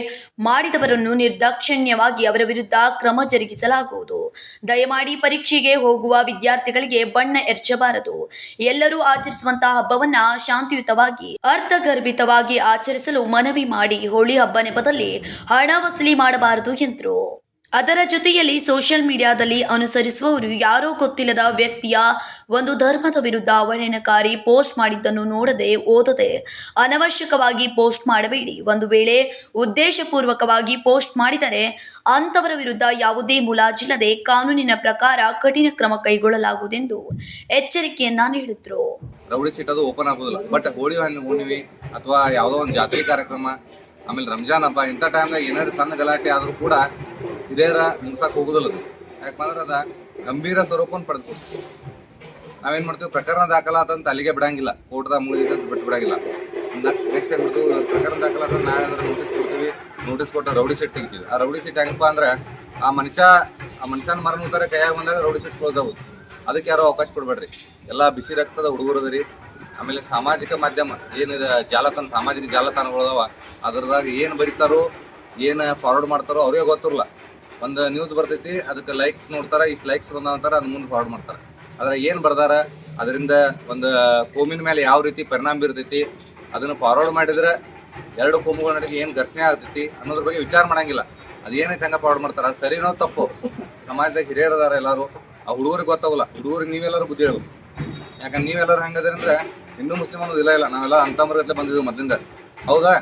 A: ಮಾಡಿದವರನ್ನು ನಿರ್ದಾಕ್ಷಿಣ್ಯವಾಗಿ ಅವರ ವಿರುದ್ಧ ಕ್ರಮ ಜರುಗಿಸಲಾಗುವುದು. ದಯಮಾಡಿ ಪರೀಕ್ಷೆಗೆ ಹೋಗುವ ವಿದ್ಯಾರ್ಥಿಗಳಿಗೆ ಬಣ್ಣ ಎರಚಬಾರದು. ಎಲ್ಲರೂ ಆಚರಿಸುವಂತಹ ಹಬ್ಬವನ್ನ ಶಾಂತಿಯುತವಾಗಿ ಅರ್ಥಗರ್ಭಿತವಾಗಿ ಆಚರಿಸಲು ಮನವಿ ಮಾಡಿ ಹೋಳಿ ಹಬ್ಬ ನೆಪದಲ್ಲಿ ಹಣ ವಸೂಲಿ ಮಾಡಬಾರದು ಎಂದರು. ಅದರ ಜೊತೆಯಲ್ಲಿ ಸೋಷಿಯಲ್ ಮೀಡಿಯಾದಲ್ಲಿ ಅನುಸರಿಸುವವರು ಯಾರೋ ಗೊತ್ತಿಲ್ಲದ ವ್ಯಕ್ತಿಯ ಒಂದು ಧರ್ಮದ ವಿರುದ್ಧ ಅವಹೇಳನಕಾರಿ ಪೋಸ್ಟ್ ಮಾಡಿದ್ದನ್ನು ನೋಡದೆ ಓದದೆ ಅನವಶ್ಯಕವಾಗಿ ಪೋಸ್ಟ್ ಮಾಡಬೇಡಿ. ಒಂದು ವೇಳೆ ಉದ್ದೇಶಪೂರ್ವಕವಾಗಿ ಪೋಸ್ಟ್ ಮಾಡಿದರೆ ಅಂತವರ ವಿರುದ್ಧ ಯಾವುದೇ ಮುಲಾಜಿಲ್ಲದೆ ಕಾನೂನಿನ ಪ್ರಕಾರ ಕಠಿಣ ಕ್ರಮ ಕೈಗೊಳ್ಳಲಾಗುವುದೆಂದು ಎಚ್ಚರಿಕೆಯನ್ನ ನೀಡಿದ್ರು.
E: ರೌಡಿ ಸೀಟ್ ಅದು ಓಪನ್ ಆಗೋದಿಲ್ಲ. ಬಟ್ ಹೋಳಿ ಹುಣ್ಣಿಮೆ ಅಥವಾ ಯಾವುದೋ ಒಂದು ಜಾತ್ರೆ ಕಾರ್ಯಕ್ರಮ, ಆಮೇಲೆ ರಂಜಾನ್ ಹಬ್ಬ, ಇಂಥ ಟೈಮ್ನಾಗ ಏನಾದ್ರು ಸಣ್ಣ ಗಲಾಟೆ ಆದರೂ ಕೂಡ ಹಿರಿಯರ ಮುಗಿಸಕ್ಕೆ ಹೋಗೋದಿಲ್ಲ. ಅದು ಯಾಕಂದ್ರೆ ಅದ ಗಂಭೀರ ಸ್ವರೂಪವನ್ನು ಪಡೆದು ನಾವೇನು ಮಾಡ್ತೀವಿ, ಪ್ರಕರಣ ದಾಖಲಾತಂತ ಅಲ್ಲಿಗೆ ಬಿಡಂಗಿಲ್ಲ, ಕೋರ್ಟ್ದಾಗ ಮುಗಿದಂತ ಬಿಟ್ಟು ಬಿಡಂಗಿಲ್ಲ. ನೆಕ್ಸ್ಟ್ ಏನು ಮಾಡ್ತೀವಿ, ಪ್ರಕರಣ ದಾಖಲಾತ ನಾಳೆ ಅಂದ್ರೆ ನೋಟಿಸ್ ಕೊಡ್ತೀವಿ. ನೋಟಿಸ್ ಕೊಟ್ಟು ರೌಡಿ ಸೀಟ್ ತೆಗಿತೀವಿ. ಆ ರೌಡಿ ಸೀಟ್ ಹೆಂಗಪ್ಪ ಅಂದ್ರೆ ಆ ಮನುಷ್ಯನ ಮರಣೋತ್ತರ ಕೈಯಾಗ ಬಂದಾಗ ರೌಡಿ ಸೀಟ್ ಕ್ಲೋಸ್ ಆಗುತ್ತೆ. ಅದಕ್ಕೆ ಯಾರೋ ಅವಕಾಶ ಕೊಡಬೇಡ್ರಿ. ಎಲ್ಲ ಬಿಸಿ ರಕ್ತದ ಹುಡುಗರದ್ರಿ. ಆಮೇಲೆ ಸಾಮಾಜಿಕ ಮಾಧ್ಯಮ ಏನಿದೆ, ಸಾಮಾಜಿಕ ಜಾಲತಾಣಗಳು ಅದಾವ, ಅದ್ರದಾಗ ಏನು ಬರೀತಾರೋ ಏನು ಫಾರ್ವರ್ಡ್ ಮಾಡ್ತಾರೋ ಅವ್ರಿಗೆ ಗೊತ್ತಿರಲ್ಲ. ಒಂದು ನ್ಯೂಸ್ ಬರ್ತೈತಿ, ಅದಕ್ಕೆ ಲೈಕ್ಸ್ ನೋಡ್ತಾರೆ, ಇಷ್ಟು ಲೈಕ್ಸ್ ಬಂದಾವಂತಾರೆ, ಅದು ಮುಂದೆ ಫಾರ್ವರ್ಡ್ ಮಾಡ್ತಾರೆ. ಆದರೆ ಏನು ಬರ್ದಾರ, ಅದರಿಂದ ಒಂದು ಕೋಮಿನ ಮೇಲೆ ಯಾವ ರೀತಿ ಪರಿಣಾಮ ಬೀರ್ತೈತಿ, ಅದನ್ನು ಫಾರ್ವರ್ಡ್ ಮಾಡಿದ್ರೆ ಎರಡು ಕೋಮುಗಳ ನಡುವೆ ಏನು ಘರ್ಷಣೆ ಆಗ್ತೈತಿ ಅನ್ನೋದ್ರ ಬಗ್ಗೆ ವಿಚಾರ ಮಾಡಂಗಿಲ್ಲ. ಅದೇನೈತೆ ಹಂಗೆ ಫಾರ್ವರ್ಡ್ ಮಾಡ್ತಾರೆ, ಅದು ಸರಿನೋ ತಪ್ಪು. ಸಮಾಜದಾಗ ಹಿರಿಯರದಾರ ಎಲ್ಲರೂ, ಆ ಹುಡುಗರಿಗೆ ಗೊತ್ತಾಗಲ್ಲ. ಹುಡುಗರಿಗೆ ನೀವೆಲ್ಲರೂ ಬುದ್ಧಿ ಹೇಳ್ಬೇಕು. ಯಾಕಂದ್ರೆ ನೀವೆಲ್ಲರೂ ಹೆಂಗದ್ರಂದ್ರೆ ಹಿಂದೂ ಮುಸ್ಲಿಮ್ ಅನ್ನೋದು ಇಲ್ಲ, ನಾವೆಲ್ಲ ಅಂತಂಬರಗತ್ಲೆ ಬಂದಿದ್ದೀವಿ ಮೊದಲಿಂದ, ಹೌದಾ?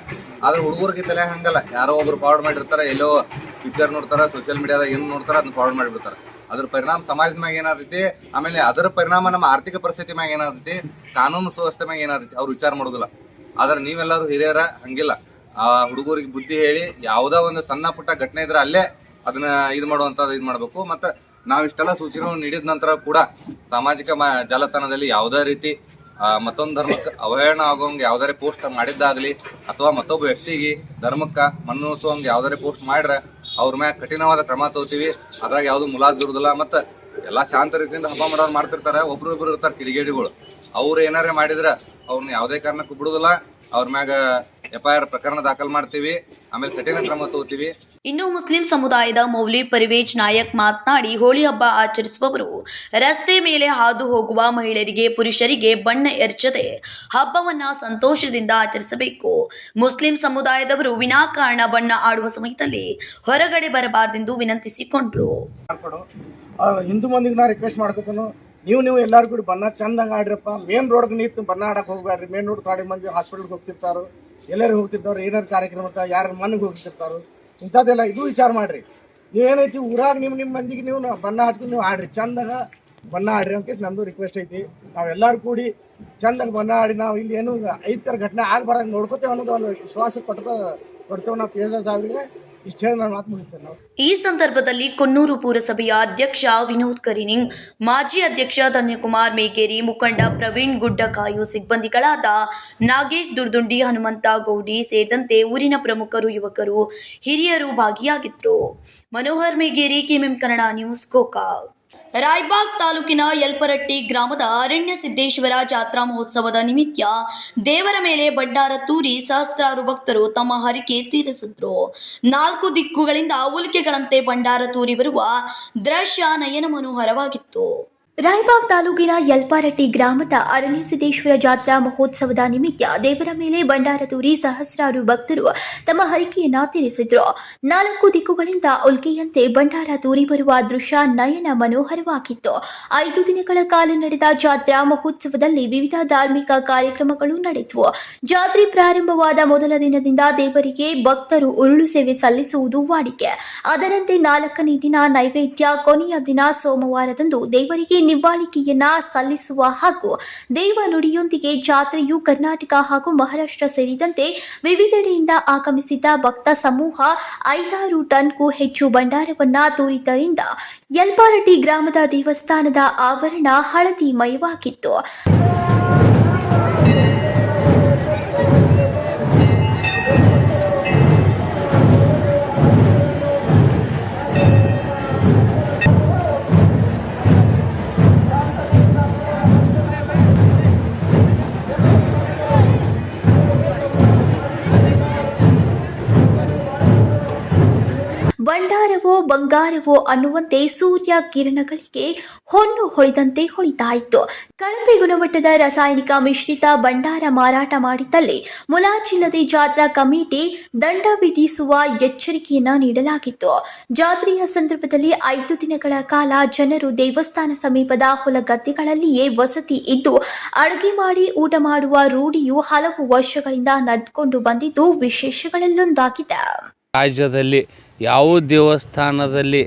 E: ಆದ್ರೆ ಹುಡುಗರಿಗೆ ತಲೆ ಹಂಗಲ್ಲ. ಯಾರೋ ಒಬ್ರು ಫಾರ್ವರ್ಡ್ ಮಾಡಿರ್ತಾರೆ, ಎಲ್ಲೋ ಪಿಕ್ಚರ್ ನೋಡ್ತಾರೆ, ಸೋಷಿಯಲ್ ಮೀಡಿಯಾದಾಗ ಏನು ನೋಡ್ತಾರೆ ಅದನ್ನ ಫಾರ್ವರ್ಡ್ ಮಾಡಿಬಿಡ್ತಾರೆ. ಅದ್ರ ಪರಿಣಾಮ ಸಮಾಜದ ಮ್ಯಾಗ ಏನಾಗ್ತೈತಿ, ಆಮೇಲೆ ಅದರ ಪರಿಣಾಮ ನಮ್ಮ ಆರ್ಥಿಕ ಪರಿಸ್ಥಿತಿ ಮ್ಯಾಗ ಏನಾಗ್ತೈತಿ, ಕಾನೂನು ಸುವ್ಯವಸ್ಥೆ ಮ್ಯಾಗ ಏನಾಗ್ತೈತಿ, ಅವ್ರು ವಿಚಾರ ಮಾಡೋದಿಲ್ಲ. ಆದ್ರೆ ನೀವೆಲ್ಲರೂ ಹಿರಿಯರ ಹಂಗಿಲ್ಲ. ಆ ಹುಡುಗರಿಗೆ ಬುದ್ಧಿ ಹೇಳಿ ಯಾವುದೋ ಒಂದು ಸಣ್ಣ ಪುಟ್ಟ ಘಟನೆ ಇದ್ರೆ ಅಲ್ಲೇ ಅದನ್ನ ಇದು ಮಾಡುವಂಥದ್ದು ಇದು ಮಾಡಬೇಕು. ಮತ್ತು ನಾವು ಇಷ್ಟೆಲ್ಲ ಸೂಚನೆಗಳು ನೀಡಿದ ನಂತರ ಕೂಡ ಸಾಮಾಜಿಕ ಜಾಲತಾಣದಲ್ಲಿ ಯಾವುದೇ ರೀತಿ ಮತ್ತೊಂದು ಧರ್ಮಕ್ಕೆ ಅವಹೇಳನ ಆಗೋಂಗೆ ಯಾವ್ದಾರೆ ಪೋಸ್ಟ್ ಮಾಡಿದ್ದಾಗಲಿ ಅಥವಾ ಮತ್ತೊಬ್ಬ ವ್ಯಕ್ತಿಗೆ ಧರ್ಮಕ್ಕೆ ಮನ್ನೋಸುವಂಗೆ ಯಾವ್ದಾರೆ ಪೋಸ್ಟ್ ಮಾಡ್ರೆ ಅವ್ರ ಮ್ಯಾಗ ಕಠಿಣವಾದ ಕ್ರಮ ತಗೋತೀವಿ. ಅದ್ರಾಗ ಯಾವುದು ಮುಲಾಜ್ ಇರುವುದಿಲ್ಲ. ಮತ್ತು
Q: ಎಲ್ಲ ಶಾಂತ ರೀತಿಯಿಂದ ಹಬ್ಬ ಮಾಡೋರು ಮಾಡ್ತಿರ್ತಾರೆ. ಒಬ್ರು ಇರ್ತಾರೆ ಕಿಡಿಗೇಡಿಗಳು. ಅವ್ರು ಏನಾರೇ ಮಾಡಿದ್ರೆ ಅವ್ರನ್ನ ಯಾವುದೇ ಕಾರಣಕ್ಕೂ ಬಿಡುದಿಲ್ಲ. ಅವ್ರ ಮ್ಯಾಗ FIR ಪ್ರಕರಣ ದಾಖಲು ಮಾಡ್ತೀವಿ, ಆಮೇಲೆ ಕಠಿಣ ಕ್ರಮ ತಗೋತೀವಿ.
A: ಇನ್ನು ಮುಸ್ಲಿಂ ಸಮುದಾಯದ ಮೌಲ್ವಿ ಪರ್ವೇಜ್ ನಾಯಕ್ ಮಾತನಾಡಿ, ಹೋಳಿ ಹಬ್ಬ ಆಚರಿಸುವವರು ರಸ್ತೆ ಮೇಲೆ ಹಾದು ಹೋಗುವ ಮಹಿಳೆಯರಿಗೆ, ಪುರುಷರಿಗೆ ಬಣ್ಣ ಎರಚದೆ ಹಬ್ಬವನ್ನ ಸಂತೋಷದಿಂದ ಆಚರಿಸಬೇಕು. ಮುಸ್ಲಿಂ ಸಮುದಾಯದವರು ವಿನಾಕಾರಣ ಬಣ್ಣ ಆಡುವ ಸಮಯದಲ್ಲಿ ಹೊರಗಡೆ ಬರಬಾರದೆಂದು ವಿನಂತಿಸಿಕೊಂಡ್ರು.
R: ಹಿಂದೂ ಮಂದಿಗೆ ನಾ ರಿಕ್ವೆಸ್ಟ್ ಮಾಡ್ಕೊತಾನು, ನೀವು ಎಲ್ಲರೂ ಕೂಡ ಬಣ್ಣ ಚಂದಂಗೆ ಆಡ್ರಪ್ಪ. ಮೇನ್ ರೋಡ್ಗೆ ನಿಂತು ಬಣ್ಣ ಆಡಕ್ಕೆ ಹೋಗ್ಬೇಡ್ರಿ. ಮೇನ್ ರೋಡ್ ತಾಡಿ ಮಂದಿ ಹಾಸ್ಪಿಟಲ್ಗೆ ಹೋಗ್ತಿರ್ತಾರೋ, ಎಲ್ಲರೂ ಹೋಗ್ತಿರ್ತಾರೋ, ಏನಾರು ಕಾರ್ಯಕ್ರಮ ಯಾರು ಮನೆಗೆ ಹೋಗ್ತಿರ್ತಾರೋ, ಇಂಥದ್ದೆಲ್ಲ ಇದು ವಿಚಾರ ಮಾಡಿರಿ. ನೀವೇನೈತಿ ಊರಾಗ ನಿಮ್ಮ ಮಂದಿಗೆ ನೀವು ಬಣ್ಣ ಹಚ್ಕೊಂಡು ನೀವು ಆಡ್ರಿ, ಚಂದಾಗ ಬಣ್ಣ ಆಡ್ರಿ ಅಂತ ನಮ್ಮದು ರಿಕ್ವೆಸ್ಟ್ ಐತಿ. ನಾವೆಲ್ಲರೂ ಕೂಡಿ ಚಂದಾಗ ಬಣ್ಣ ಆಡಿ ನಾವು ಇಲ್ಲಿ ಏನು ಐದಕರ ಘಟನೆ ಆಗಬಾರ್ದು ನೋಡ್ಕೋತೇವೆ ಅನ್ನೋದು ಒಂದು ವಿಶ್ವಾಸ ಕೊಡ್ತೇವೆ ನಾವು PSI ಸಾಹೇಬ್ರಿಗೆ. ಇಷ್ಟು ಹೇಳಿ ನಾನು ಮಾತು ಮುಗಿಸ್ತೇನೆ ನಾವು.
A: ಈ ಸಂದರ್ಭದಲ್ಲಿ ಕೊಣ್ಣೂರು ಪುರಸಭೆಯ ಅಧ್ಯಕ್ಷ ವಿನೋದ್ ಕರಿನಿಂಗ್, ಮಾಜಿ ಅಧ್ಯಕ್ಷ ಧನ್ಯಕುಮಾರ್ ಮೇಗೇರಿ, ಮುಖಂಡ ಪ್ರವೀಣ್ ಗುಡ್ಡಕಾಯು, ಸಿಬ್ಬಂದಿಗಳಾದ ನಾಗೇಶ್ ದುರ್ದುಂಡಿ, ಹನುಮಂತ ಗೌಡಿ ಸೇರಿದಂತೆ ಊರಿನ ಪ್ರಮುಖರು, ಯುವಕರು, ಹಿರಿಯರು ಭಾಗಿಯಾಗಿದ್ದರು. Manohar Megeri, KMM Kannada news, Gokak. ರಾಯಬಾಗ್ ತಾಲೂಕಿನ ಯಲ್ಪರಟ್ಟಿ ಗ್ರಾಮದ ಅರಣ್ಯ ಸಿದ್ದೇಶ್ವರ ಜಾತ್ರಾ ಮಹೋತ್ಸವದ ನಿಮಿತ್ತ ದೇವರ ಮೇಲೆ ಭಂಡಾರ ತೂರಿ ಸಹಸ್ರಾರು ಭಕ್ತರು ತಮ್ಮ ಹರಕೆ ತೀರಿಸಿದ್ರು. 4 ದಿಕ್ಕುಗಳಿಂದ ಉಲ್ಕೆಗಳಂತೆ ಭಂಡಾರ ತೂರಿ ಬರುವ ದೃಶ್ಯ ನಯನ ಮನೋಹರವಾಗಿತ್ತು.
D: ರಾಯಬಾಗ್ ತಾಲೂಕಿನ ಯಲ್ಪಾರಟ್ಟಿ ಗ್ರಾಮದ ಅರಣ್ಯ ಸಿದ್ದೇಶ್ವರ ಜಾತ್ರಾ ಮಹೋತ್ಸವದ ನಿಮಿತ್ತ ದೇವರ ಮೇಲೆ ಭಂಡಾರ ತೂರಿ ಸಹಸ್ರಾರು ಭಕ್ತರು ತಮ್ಮ ಹರಕೆಯನ್ನ ತೀರಿಸಿದ್ರು. 4 ದಿಕ್ಕುಗಳಿಂದ ಉಲ್ಕೆಯಂತೆ ಭಂಡಾರ ತೂರಿ ಬರುವ ದೃಶ್ಯ ನಯನ ಮನೋಹರವಾಗಿತ್ತು. 5 ದಿನಗಳ ಕಾಲ ನಡೆದ ಜಾತ್ರಾ ಮಹೋತ್ಸವದಲ್ಲಿ ವಿವಿಧ ಧಾರ್ಮಿಕ ಕಾರ್ಯಕ್ರಮಗಳು ನಡೆದವು. ಜಾತ್ರೆ ಪ್ರಾರಂಭವಾದ ಮೊದಲ ದಿನದಿಂದ ದೇವರಿಗೆ ಭಕ್ತರು ಉರುಳು ಸೇವೆ ಸಲ್ಲಿಸುವುದು ವಾಡಿಕೆ. ಅದರಂತೆ 4ನೇ ದಿನ ನೈವೇದ್ಯ, ಕೊನೆಯ ದಿನ ಸೋಮವಾರದಂದು ದೇವರಿಗೆ ನಿವಾಳಿಕೆಯನ್ನ ಸಲ್ಲಿಸುವ ಹಾಗೂ ದೇವ ನುಡಿಯೊಂದಿಗೆ ಜಾತ್ರೆಯು ಕರ್ನಾಟಕ ಹಾಗೂ ಮಹಾರಾಷ್ಟ್ರ ಸೇರಿದಂತೆ ವಿವಿಧೆಡೆಯಿಂದ ಆಗಮಿಸಿದ್ದ ಭಕ್ತ ಸಮೂಹ 5-6 ಟನ್ಗೂ ಹೆಚ್ಚು ಭಂಡಾರವನ್ನ ತೂರಿದ್ದರಿಂದ ಯಲ್ಪಾರಟ್ಟಿ ಗ್ರಾಮದ ದೇವಸ್ಥಾನದ ಆವರಣ ಹಳದಿಮಯವಾಗಿತ್ತು. ಭಂಡಾರವೋ ಬಂಗಾರವೋ ಅನ್ನುವಂತೆ ಸೂರ್ಯ ಕಿರಣಗಳಿಗೆ ಹೊನ್ನು ಹೊಳೆದಂತೆ ಹೊಳಿತಾ ಇತ್ತು. ಕಳಪೆ ಗುಣಮಟ್ಟದ ರಾಸಾಯನಿಕ ಮಿಶ್ರಿತ ಭಂಡಾರ ಮಾರಾಟ ಮಾಡಿದ್ದಲ್ಲಿ ಮುಲಾಜಿಲ್ಲದೆ ಜಾತ್ರಾ ಕಮಿಟಿ ದಂಡ ವಿಧಿಸುವ ಎಚ್ಚರಿಕೆಯನ್ನ ನೀಡಲಾಗಿತ್ತು. ಜಾತ್ರೆಯ ಸಂದರ್ಭದಲ್ಲಿ 5 ದಿನಗಳ ಕಾಲ ಜನರು ದೇವಸ್ಥಾನ ಸಮೀಪದ ಹೊಲಗದ್ದೆಗಳಲ್ಲಿಯೇ ವಸತಿ ಇದ್ದು ಅಡುಗೆ ಮಾಡಿ ಊಟ ಮಾಡುವ ರೂಢಿಯು ಹಲವು ವರ್ಷಗಳಿಂದ ನಡೆದುಕೊಂಡು ಬಂದಿದ್ದು ವಿಶೇಷಗಳಲ್ಲೊಂದಾಗಿದೆ.
M: ರಾಜ್ಯದಲ್ಲಿ ಯಾವ ದೇವಸ್ಥಾನದಲ್ಲಿ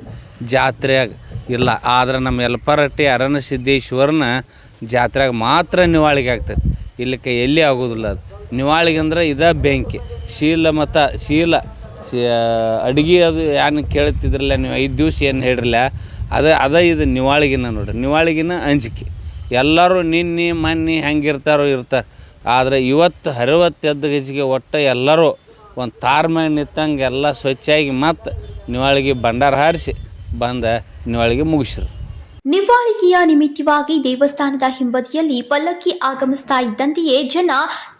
M: ಜಾತ್ರೆಯಾಗ ಇಲ್ಲ, ಆದ್ರೆ ನಮ್ಮ ಯಲ್ಪಾರಟ್ಟಿ ಅರಣ್ಯ ಸಿದ್ದೇಶ್ವರನ ಜಾತ್ರೆಯಾಗ ಮಾತ್ರ ನಿವಾಳಿಗೆ ಆಗ್ತದೆ. ಇಲ್ಲಕ್ಕೆ ಎಲ್ಲಿ ಆಗೋದಿಲ್ಲ. ಅದು ನಿವಾಳಿಗೆ ಅಂದ್ರೆ ಇದೇ ಬೆಂಕಿ ಶೀಲ ಅಡುಗೆ ಅದು ಏನು ಕೇಳ್ತಿದ್ರಲ್ಲ ನೀವು 5 ದಿವಸ ಏನು ಹೇಳಿರಲ್ಲ, ಅದ ಇದು ನಿವಾಳಿಗಿನ ನೋಡ್ರಿ. ನಿವಾಳಿಗಿನ ಅಂಜಿಕೆ ಎಲ್ಲರೂ ನಿನ್ನೆ ಮೊನ್ನೆ ಹೆಂಗಿರ್ತಾರೋ ಇರ್ತಾರೆ. ಆದರೆ ಇವತ್ತು 60 ಗಜಿಗೆ ಒಟ್ಟು ಎಲ್ಲರೂ ಒಂದು ತಾರ್ಮ್ಯಾಗ ನಿಂತಂಗೆ ಎಲ್ಲ ಸ್ವಚ್ಛಾಗಿ ಮತ್ತು ನಿವಾಳಿಗೆ ಭಂಡಾರ ಹಾರಿಸಿ ಬಂದ ನಿವಾಳಿಗೆ ಮುಗಿಸ್ರು.
D: ನಿವಾಳಿಕೆಯ ನಿಮಿತ್ತವಾಗಿ ದೇವಸ್ಥಾನದ ಹಿಂಬದಿಯಲ್ಲಿ ಪಲ್ಲಕ್ಕಿ ಆಗಮಿಸ್ತಾ ಇದ್ದಂತೆಯೇ ಜನ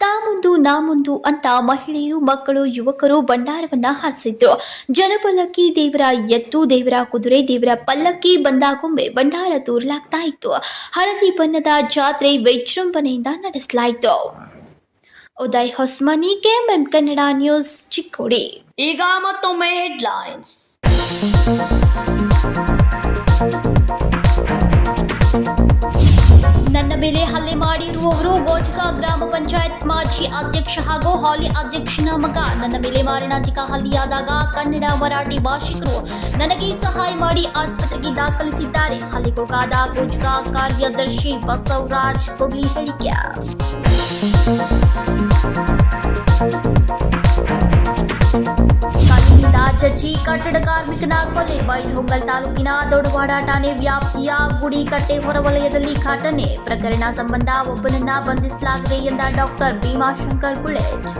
D: ತಾ ಮುಂದು ನಾ ಮುಂದು ಅಂತ ಮಹಿಳೆಯರು, ಮಕ್ಕಳು, ಯುವಕರು ಭಂಡಾರವನ್ನ ಹಾರಿಸಿದ್ರು. ಜನಪಲ್ಲಕ್ಕಿ, ದೇವರ ಎತ್ತು, ದೇವರ ಕುದುರೆ, ದೇವರ ಪಲ್ಲಕ್ಕಿ ಬಂದಾಗೊಮ್ಮೆ ಭಂಡಾರ ತೂರಲಾಗ್ತಾ ಇತ್ತು. ಹಳದಿ ಬಣ್ಣದ ಜಾತ್ರೆ ವಿಜೃಂಭಣೆಯಿಂದ ನಡೆಸಲಾಯಿತು. Uday Hosmani, KMM Kannada news, Chikkodi.
A: ಈಗ ಮತ್ತೊಮ್ಮೆ ಹೆಡ್ಲೈನ್ಸ್.
D: ನನ್ನ ಮೇಲೆ ಹಲ್ಲೆ ಮಾಡಿರುವವರು ಗೋಜಕಾ ಗ್ರಾಮ ಪಂಚಾಯತ್ ಮಾಜಿ ಅಧ್ಯಕ್ಷ ಹಾಗೂ ಹಾಲಿ ಅಧ್ಯಕ್ಷನ ಮಗ. ನನ್ನ ಮೇಲೆ ಮಾರಣಾಂತಿಕ ಹಲ್ಲೆಯಾದಾಗ ಕನ್ನಡ, ಮರಾಠಿ ಭಾಷಿಕರು ನನಗೆ ಸಹಾಯ ಮಾಡಿ ಆಸ್ಪತ್ರೆಗೆ ದಾಖಲಿಸಿದ್ದಾರೆ. ಹಲ್ಲೆಗೊಳಗಾದ ಗೋಜಕಾ ಕಾರ್ಯದರ್ಶಿ ಬಸವರಾಜ್ ಕೊಡ್ಲಿ ಹೇಳಿಕೆ. ಕಾಲಿನಿಂದ ಜಜ್ಜಿ ಕಟ್ಟಡ ಕಾರ್ಮಿಕನ ಕೊಲೆ. ಬೈಲಹೊಂಗಲ ತಾಲೂಕಿನ ದೊಡ್ಡವಾಡ ಠಾಣೆ ವ್ಯಾಪ್ತಿಯ ಗುಡಿಕಟ್ಟೆ ಹೊರವಲಯದಲ್ಲಿ ಘಟನೆ. ಪ್ರಕರಣ ಸಂಬಂಧ ಒಬ್ಬನನ್ನ ಬಂಧಿಸಲಾಗಿದೆ ಎಂದ ಡಾಕ್ಟರ್ ಭೀಮಾಶಂಕರ್ ಗುಳೇಜ್.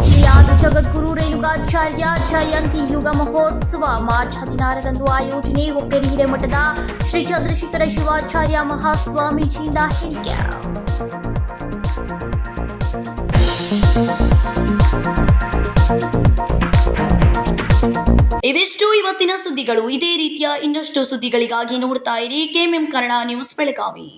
D: ಶ್ರೀ ಆದಿ ಜಗದ್ಗುರು ರೇಣುಕ ಯೋಗಾಚಾರ್ಯ ಜಯಂತಿ ಯುಗ ಮಹೋತ್ಸವ ಮಾರ್ಚ್ 16ರಂದು ಆಯೋಜನೆ. ಹುಕ್ಕೇರಿ ಹಿರೇಮಠದ ಶ್ರೀ ಚಂದ್ರಶೇಖರ ಶಿವಾಚಾರ್ಯ ಮಹಾಸ್ವಾಮೀಜಿಯಿಂದ ಹೇಳಿಕೆ.
A: ಇವಿಷ್ಟು ಇವತ್ತಿನ ಸುದ್ದಿಗಳು. ಇದೇ ರೀತಿಯ ಇನ್ನಷ್ಟು ಸುದ್ದಿಗಳಿಗಾಗಿ ನೋಡ್ತಾ ಇರಿ KMM ಕನ್ನಡ ನ್ಯೂಸ್ ಬೆಳಗಾವಿ.